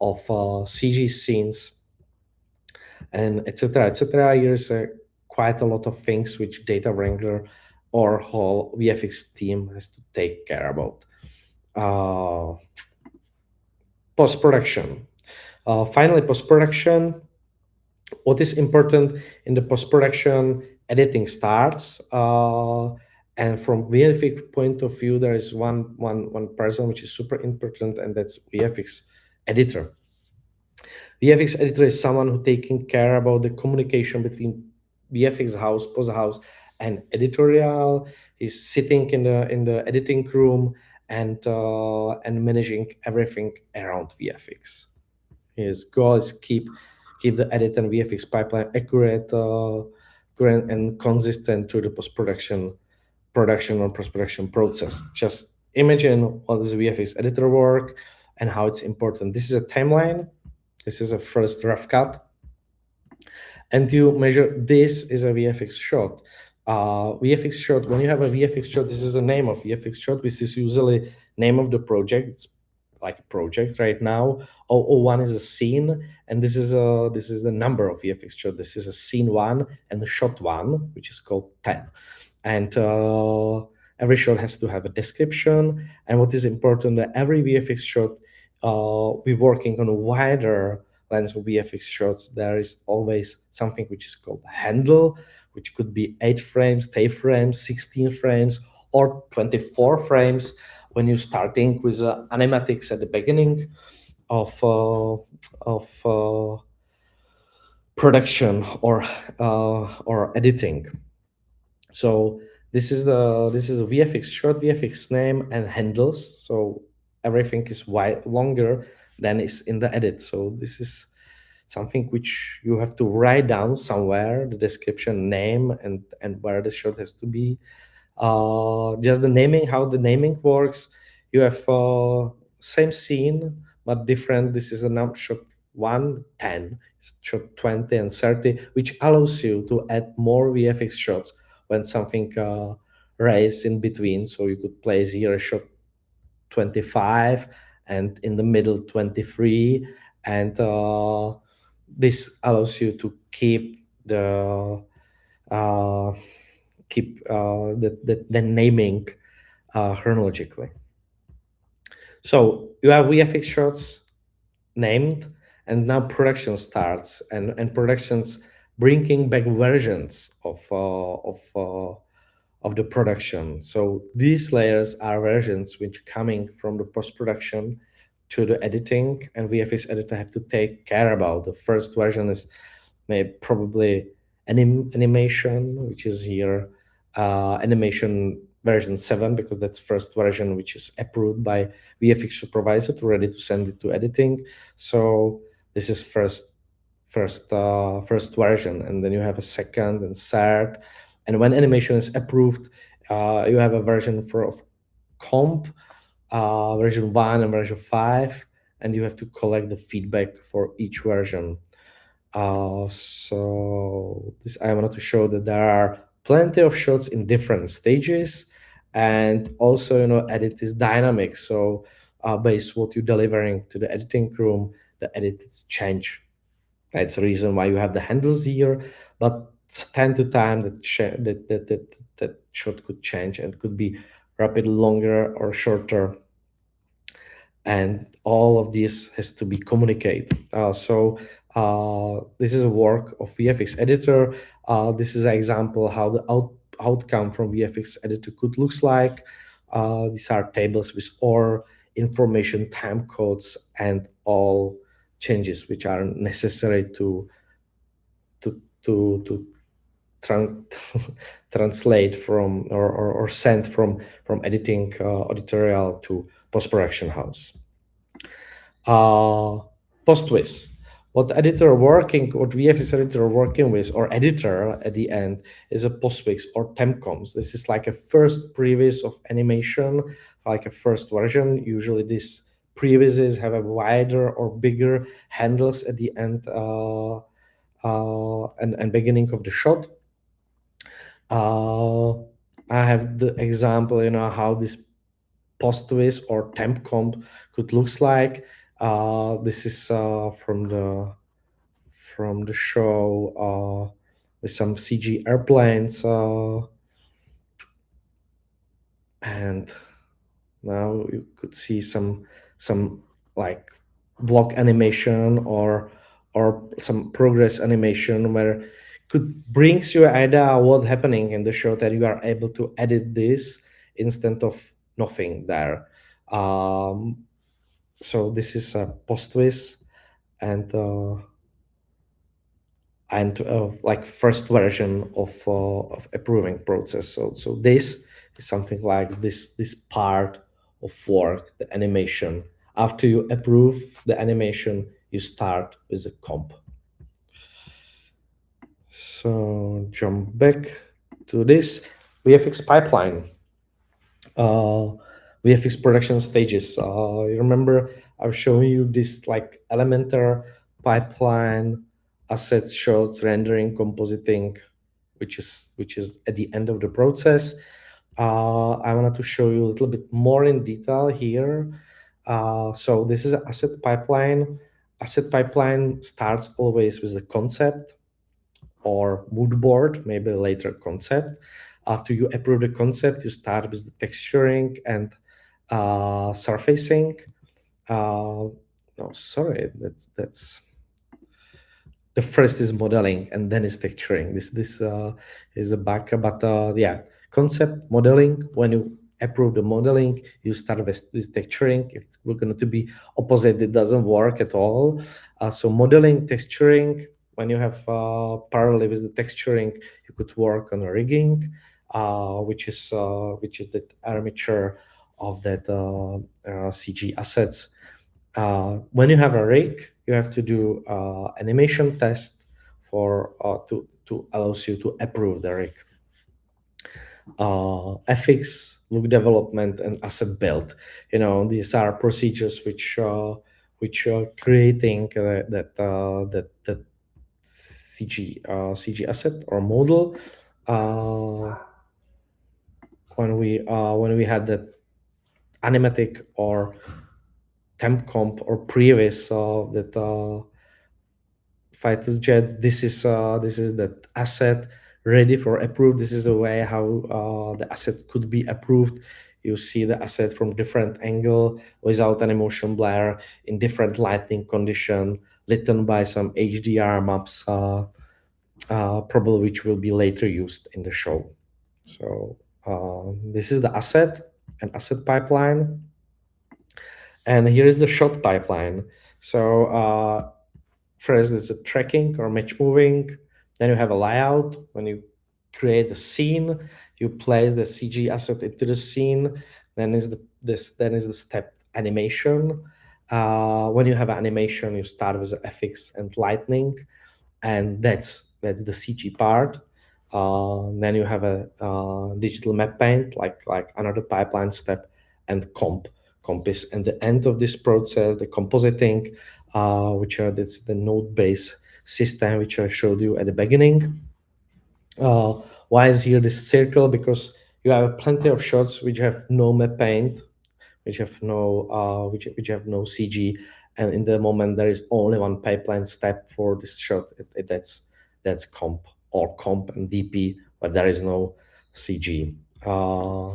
of CG scenes, and etc. etc. Here's quite a lot of things which data wrangler or whole VFX team has to take care about. Post-production. Finally, post-production. What is important in the post-production? Editing starts, and from VFX point of view, there is one person which is super important, and that's VFX editor. VFX editor is someone who taking care about the communication between VFX house, post house, and editorial. He's sitting in the editing room and managing everything around VFX. His goal is keep the edit and VFX pipeline accurate and consistent through the production or post-production process. Just imagine what is VFX editor work and how it's important. This is a timeline. This is a first rough cut. And you measure, this is a VFX shot. VFX shot, when you have a VFX shot, this is the name of VFX shot. This is usually name of the project. It's like a project right now. 001 is a scene, and this is the number of VFX shot. This is a scene 1 and the shot 1, which is called 10. And every shot has to have a description. And what is important, that every VFX shot, we're working on a wider lens of VFX shots. There is always something which is called handle, which could be 8 frames, 10 frames, 16 frames, or 24 frames when you're starting with animatics at the beginning of production or editing. So this is a VFX shot, VFX name, and handles. So everything is longer than is in the edit. So this is something which you have to write down somewhere, the description, name, and where the shot has to be. Just the naming, how the naming works. You have same scene, but different. This is a shot 1, 10, shot 20, and 30, which allows you to add more VFX shots when something raised in between. So you could place here a shot 25 and in the middle 23, and this allows you to keep the naming chronologically. So you have VFX shots named, and now production starts, and productions bringing back versions of the production. So these layers are versions which coming from the post-production to the editing, and VFX editor have to take care about. The first version is probably animation, which is here, animation version 7, because that's first version which is approved by VFX supervisor to ready to send it to editing. So this is first version, and then you have a second and third. And when animation is approved, you have a version of comp, version 1 and version 5, and you have to collect the feedback for each version. So this, I wanted to show that there are plenty of shots in different stages, and also, edit is dynamic. So based what you're delivering to the editing room, the edits change. That's the reason why you have the handles here, but time to time that shot could change and could be rapid, longer or shorter, and all of this has to be communicated. So this is a work of VFX editor. This is an example how the outcome from VFX editor could looks like. These are tables with all information, time codes, and all changes which are necessary to translate from or send from editing editorial to post-production house. Postvis. What VFX editor working with, or editor at the end, is a postvis or temp-coms. This is like a first previs of animation, like a first version. Usually these previses have a wider or bigger handles at the end and beginning of the shot. I have the example, how this postvis or temp comp could looks like. This is from the show with some CG airplanes, and now you could see some like block animation or some progress animation where could brings you an idea what's happening in the show, that you are able to edit this instead of nothing there. So this is a postvis, like first version of approving process. So this is something like this part of work, the animation. After you approve the animation, you start with the comp. So jump back to this VFX pipeline. VFX production stages. You remember I've shown you this like elemental pipeline, asset shots, rendering, compositing, which is at the end of the process. I wanted to show you a little bit more in detail here. So this is an asset pipeline. Asset pipeline starts always with the concept or mood board, maybe later concept. After you approve the concept, you start with the texturing and surfacing. No, sorry, that's the first is modeling and then is texturing. This is a back, but yeah, concept modeling. When you approve the modeling, you start with this texturing. If we're going to be opposite, it doesn't work at all. So modeling, texturing. When you have parallel with the texturing, you could work on a rigging, which is the armature of that CG assets. When you have a rig, you have to do animation test for to allows you to approve the rig. FX, look development, and asset build. These are procedures which are creating that CG asset or model. When we had that animatic or temp comp or previs that fighters jet, this is that asset ready for approve. This is a way how the asset could be approved. You see the asset from different angle without any motion blur in different lighting condition, lit by some HDR maps, probably which will be later used in the show. So this is the asset and asset pipeline. And here is the shot pipeline. So first there's a tracking or match moving. Then you have a layout. When you create the scene, you place the CG asset into the scene. Then is the step animation. When you have animation, you start with the FX and lightning, and that's the CG part. Then you have a digital map paint, like another pipeline step, and comp is at the end of this process. The compositing, that's the node-based system which I showed you at the beginning. Why is here this circle? Because you have plenty of shots which have no map paint, which have no which have no CG, and in the moment there is only one pipeline step for this shot. That's comp or comp and DP, but there is no CG.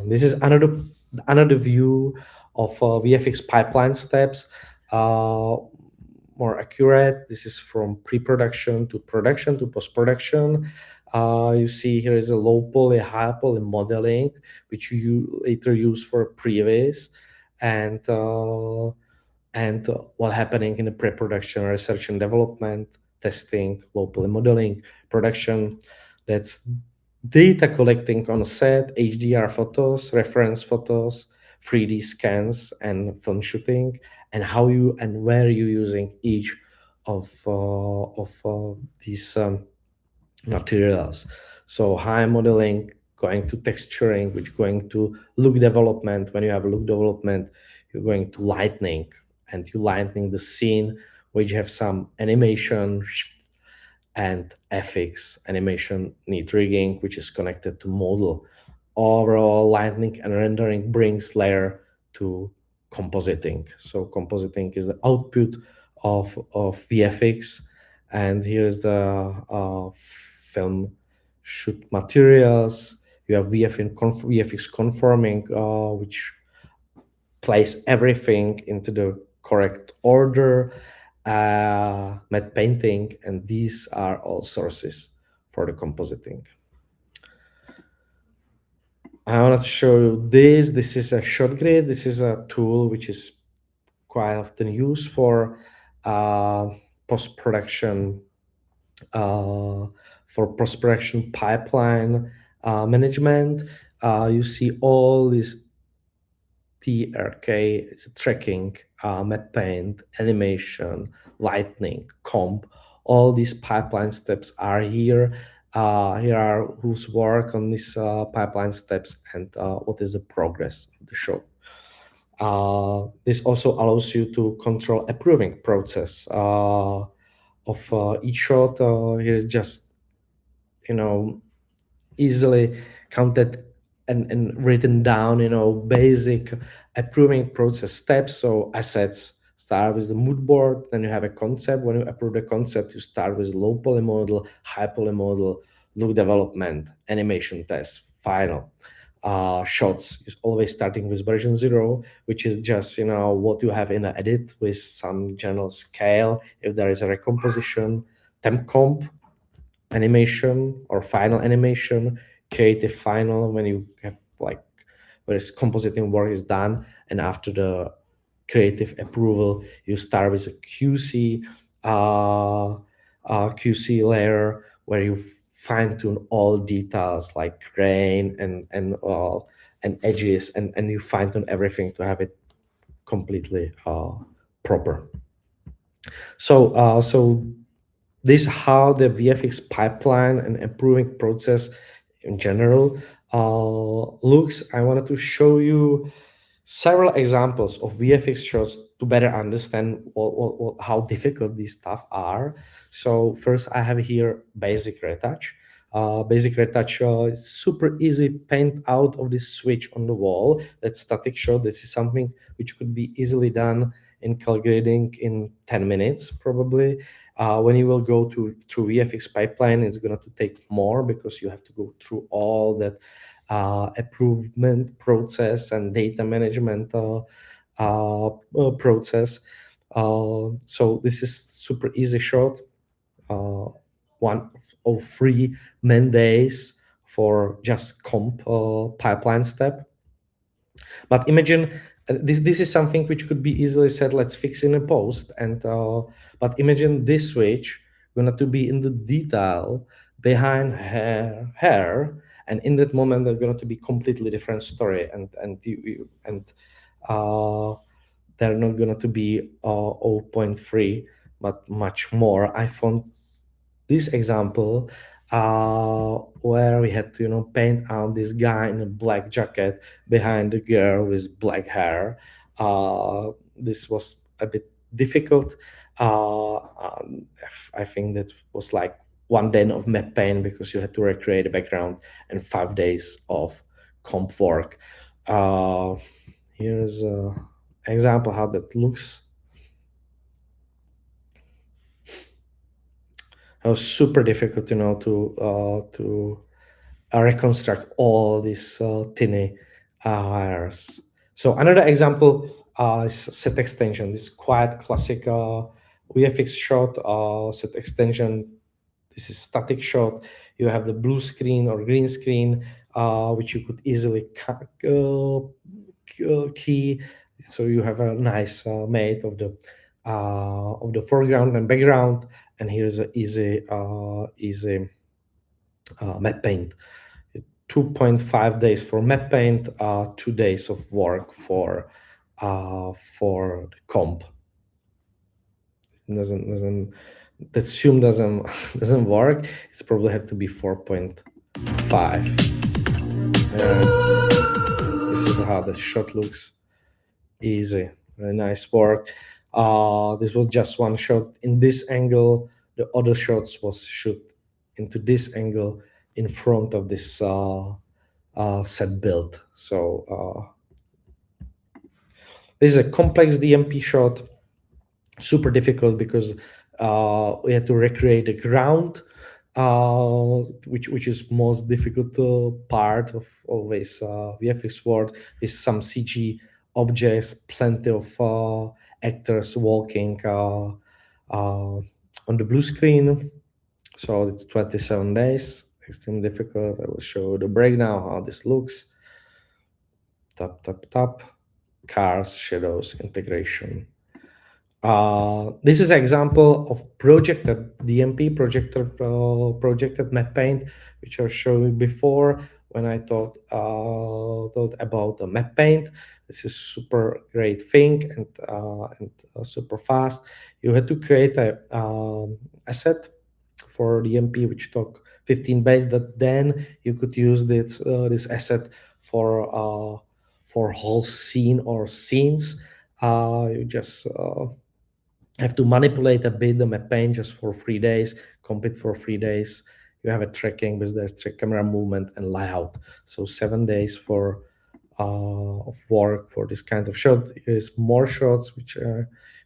This is another view of VFX pipeline steps. More accurate. This is from pre-production to production to post-production. You see here is a low poly, high poly modeling, which you later use for previs, and what happening in the pre-production, research and development, testing, low poly modeling, production. That's data collecting on set, HDR photos, reference photos, 3D scans, and film shooting, and how you and where you're using each of these materials. So high modeling, going to texturing, which going to look development. When you have look development, you're going to lightning, and you lightening the scene, which have some animation, and FX animation need rigging, which is connected to model. Overall, lightning and rendering brings layer to compositing. So compositing is the output of VFX, and here's the film shoot materials. You have VFX conforming, which place everything into the correct order, matte painting, and these are all sources for the compositing. I wanted to show you this. This is a shot grid. This is a tool which is quite often used for post-production pipeline management. You see all this TRK, tracking, map paint, animation, lightning, comp. All these pipeline steps are here. Here are who's work on these pipeline steps and what is the progress of the show. This also allows you to control approving process of each shot. Here is just, easily counted and written down, basic approving process steps. So assets start with the mood board, then you have a concept. When you approve the concept, you start with low poly model, high poly model, look development, animation test, final. Shots is always starting with version 0, which is just what you have in the edit with some general scale. If there is a recomposition, temp comp, animation or final animation, creative final when you have where this compositing work is done, and after the creative approval you start with a QC layer where you fine-tune all details like grain and edges, and you fine-tune everything to have it completely proper. So this is how the VFX pipeline and approving process in general looks. I wanted to show you several examples of VFX shots to better understand how difficult these stuff are. So first I have here basic retouch. Basic retouch is super easy. Paint out of this switch on the wall. That's static shot. This is something which could be easily done in calculating in 10 minutes probably. When you will go through VFX pipeline, it's going to take more because you have to go through all that approval process and data management process. So this is super easy shot. 1 of 3 man days for just comp pipeline step. But imagine this is something which could be easily said, let's fix in a post. And but imagine this switch going to be in the detail behind her hair, and in that moment they're going to be completely different story, and they're not going to be 0.3 but much more. I found this example where we had to paint out this guy in a black jacket behind the girl with black hair. This was a bit difficult. I think that was like 1 day of map paint because you had to recreate a background and 5 days of comp work. Here's an example how that looks. It was super difficult, to reconstruct all these tiny hairs. So another example is set extension. This quite classic VFX shot, set extension. This is static shot. You have the blue screen or green screen, which you could easily key. So you have a nice mate of the foreground and background. And here's an easy matte paint. 2.5 days for matte paint, 2 days of work for the comp. That zoom doesn't work. It's probably have to be 4.5. This is how the shot looks. Easy, very nice work. This was just one shot in this angle. The other shots was shoot into this angle in front of this set build. So this is a complex DMP shot, super difficult because we had to recreate the ground, which is most difficult part of always VFX world, with some CG objects, plenty of actors walking on the blue screen. So it's 27 days, extremely difficult. I will show the breakdown, how this looks. Tap, tap, tap, cars, shadows, integration. This is an example of projected DMP, projected map paint, which I showed you before when I thought about the map paint. This is super great thing and super fast. You had to create a asset for DMP which took 15 base. That then you could use this asset for whole scene or scenes. You just have to manipulate a bit the map paint just for 3 days, compete for 3 days. You have a tracking with the track camera movement and layout. So 7 days for of work for this kind of shot. There is more shots which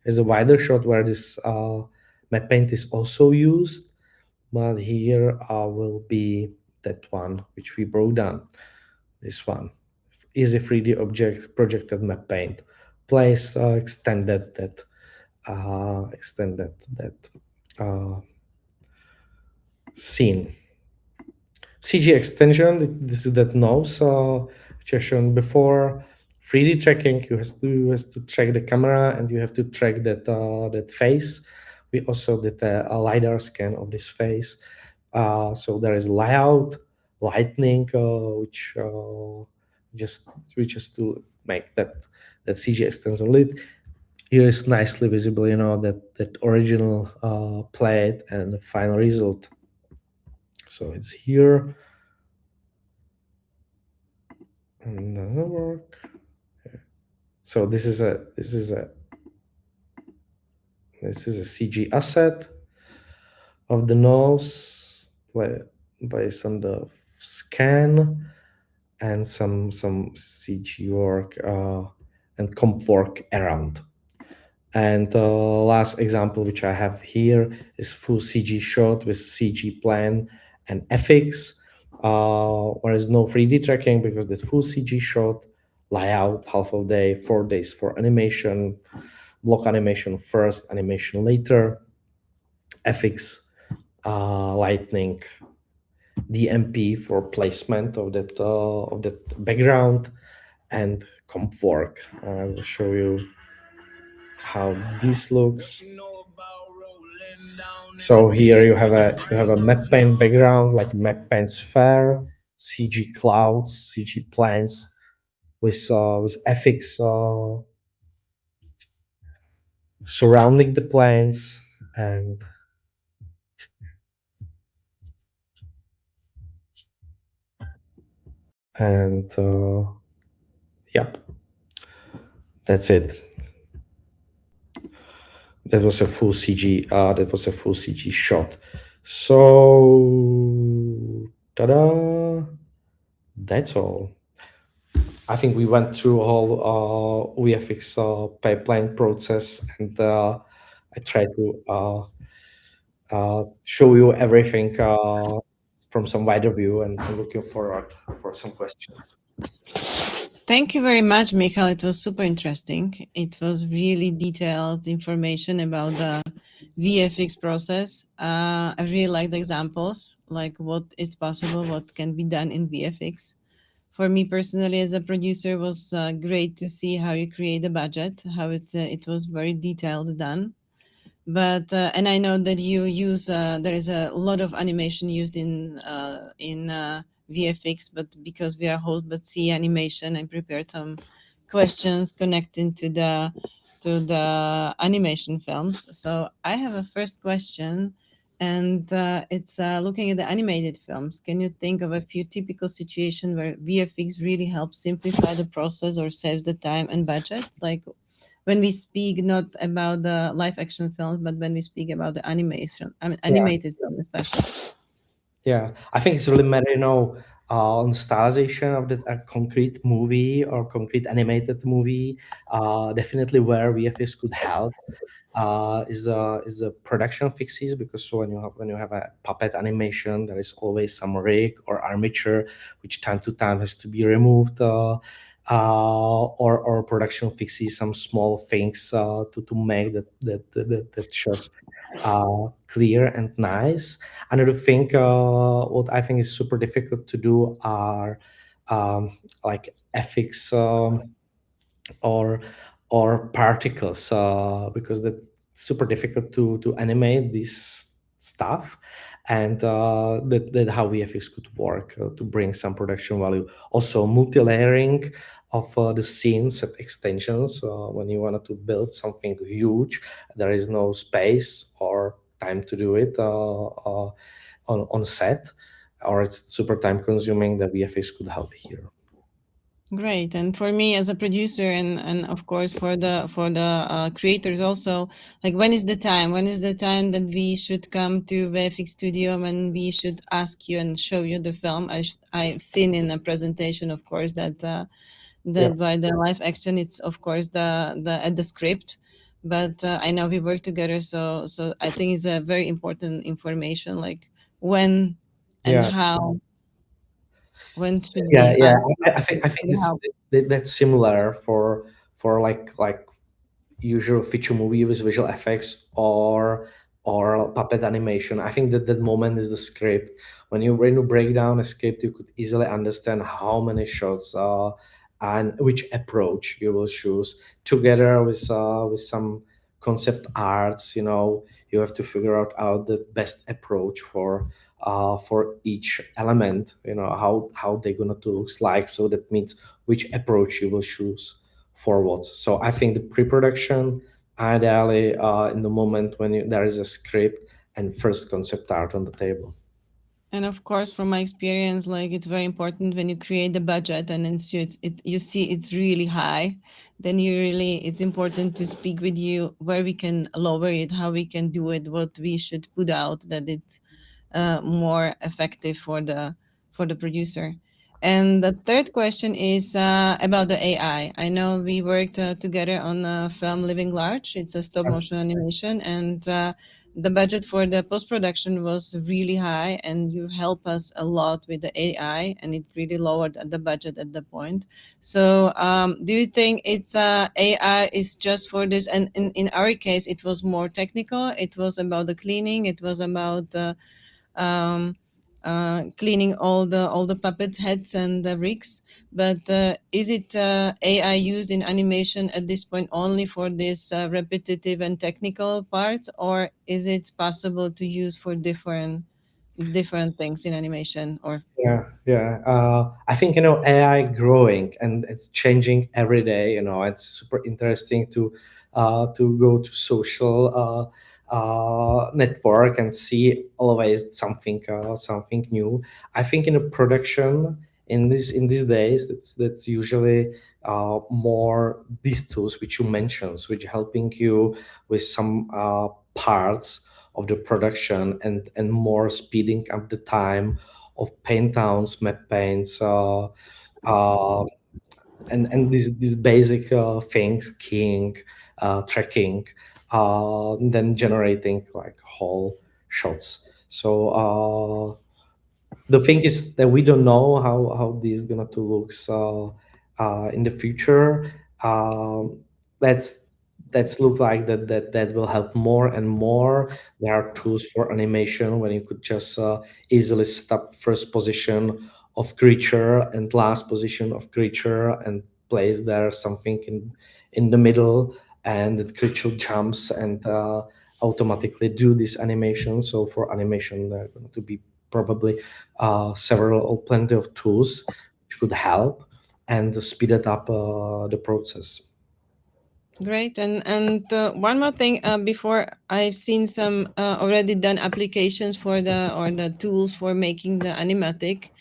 is a wider shot where this map paint is also used, but here will be that one which we broke down. This one is a 3D object projected map paint. Place extended that scene. CG extension, this is that nose which I shown before. 3D tracking, you have to track the camera and you have to track that face. We also did a LiDAR scan of this face. So there is layout, lightning, which just to make that CG extension lit. Here is nicely visible, that original plate and the final result. So it's here. And doesn't work. So this is a CG asset of the nose based on the scan and some CG work and comp work around. And the last example which I have here is full CG shot with CG plan and FX. There is no 3D tracking because the full CG shot, layout, half of day, 4 days for animation, block animation first, animation later, FX, lightning, DMP for placement of that background, and comp work. I will show you how this looks. So here you have a map paint background, like map paint sphere, CG clouds, CG planes with FX surrounding the planes, and yep, that's it. That was a full CG. That was a full CG shot. So, ta-da! That's all. I think we went through whole VFX pipeline process, and I tried to show you everything from some wider view, and I'm looking forward for some questions.
Thank you very much, Michal. It was super interesting. It was really detailed information about the VFX process. I really like the examples, like what is possible, what can be done in VFX. For me personally, as a producer, was great to see how you create a budget, how it was very detailed done. But and I know that you use there is a lot of animation used in VFX, but because we are host but CEEA animation, I prepared some questions connecting to the animation films. So I have a first question, and it's looking at the animated films. Can you think of a few typical situations where VFX really helps simplify the process or saves the time and budget? Like when we speak not about the live action films, but when we speak about the animation, animated film especially.
Yeah, I think it's really matter, on stylization of a concrete movie or concrete animated movie. Definitely where VFX could help is the production fixes, because so when you have a puppet animation, there is always some rig or armature which time to time has to be removed, or production fixes, some small things to make that shots clear and nice. Another thing, what I think is super difficult to do are like FX or or particles, because that's super difficult to animate this stuff. And that how VFX could work to bring some production value. Also, multi-layering of the scenes and extensions. When you wanted to build something huge, there is no space or time to do it on set, or it's super time consuming. The VFX could help here.
Great. And for me as a producer, and of course for the creators also, like when is the time that we should come to VFX Studio, when we should ask you and show you the film? I've seen in a presentation, of course, that by the live action, it's of course the script, but I know we work together, so I think it's a very important information, like when and how, when should we ask
I think that's similar for like usual feature movie with visual effects or puppet animation. I think that moment is the script. When you break down a script, you could easily understand how many shots and which approach you will choose together with some concept arts. You have to figure out the best approach for each element. How they're gonna to looks like. So that means which approach you will choose for what. So I think the pre-production, ideally, in the moment when there is a script and first concept art on the table.
And of course, from my experience, like it's very important when you create the budget and then you see it's really high, then it's important to speak with you where we can lower it, how we can do it, what we should put out, that it's more effective for the producer. And the third question is about the AI. I know we worked together on a film Living Large. It's a stop motion animation, and the budget for the post-production was really high, and you help us a lot with the AI, and it really lowered the budget at the point. So do you think it's AI is just for this? And in our case, it was more technical. It was about the cleaning. It was about cleaning all the puppet heads and the rigs. But is it AI used in animation at this point only for this repetitive and technical parts, or is it possible to use for different things in animation? Or
I think AI growing and it's changing every day. It's super interesting to go to social network and see always something new. I think in a production in these days, that's usually more these tools which you mentioned, which helping you with some parts of the production and more speeding up the time of paint downs, map paints, and these basic things, keying, tracking, then generating like whole shots. So the thing is that we don't know how this is gonna to looks in the future. Let's look like that will help more and more. There are tools for animation when you could just easily set up first position of creature and last position of creature and place there something in the middle, and the creature jumps and automatically do this animation. So for animation, there are going to be probably several or plenty of tools which could help and speed it up the process.
Great. And one more thing before, I've seen some already done applications for the tools for making the animatic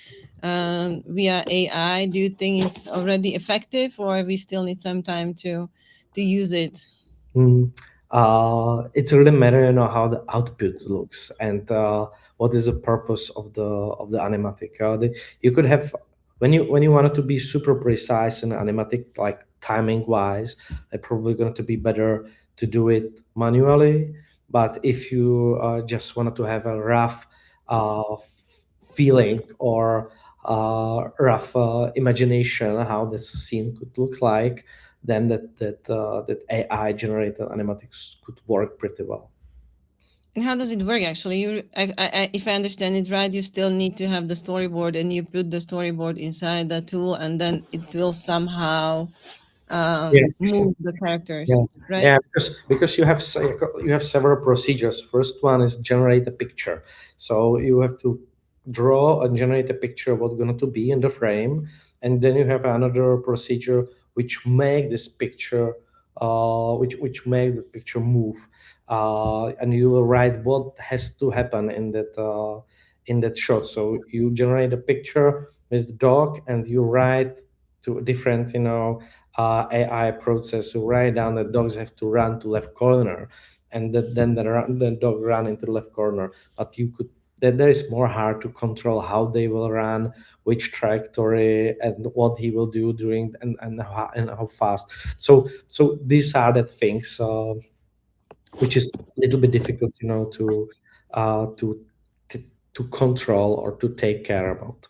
via AI. Do you think it's already effective, or we still need some time to use it?
It's really matter, how the output looks and what is the purpose of the animatic. You could have when you want it to be super precise and animatic, like timing wise, they're probably going to be better to do it manually. But if you just wanted to have a rough feeling or rough imagination how the scene could look like, then that AI generated animatics could work pretty well.
And how does it work actually? If I understand it right, you still need to have the storyboard, and you put the storyboard inside the tool, and then it will somehow move the characters, right?
Yeah, because you have several procedures. First one is generate a picture. So you have to draw and generate a picture of what's going to be in the frame, and then you have another procedure which make this picture, which make the picture move, and you will write what has to happen in that shot. So you generate a picture with the dog, and you write to different, AI process to write down that dogs have to run to left corner, and then the dog run into the left corner. But there is more hard to control how they will run, which trajectory, and what he will do during and how fast. So these are the things which is a little bit difficult, to control or to take care about.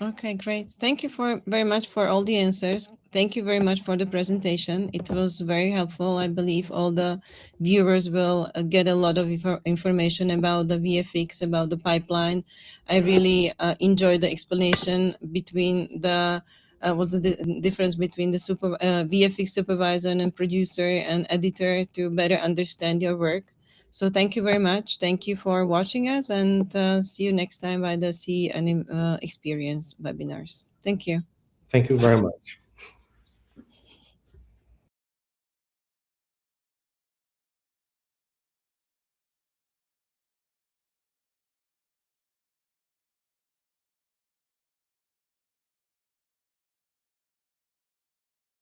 Okay, great. Thank you very much for all the answers. Thank you very much for the presentation. It was very helpful. I believe all the viewers will get a lot of information about the VFX, about the pipeline. I really enjoyed the explanation between what's the difference between the VFX supervisor and producer and editor to better understand your work. So thank you very much. Thank you for watching us, and see you next time by the CEEA Experience webinars. Thank you.
Thank you very much.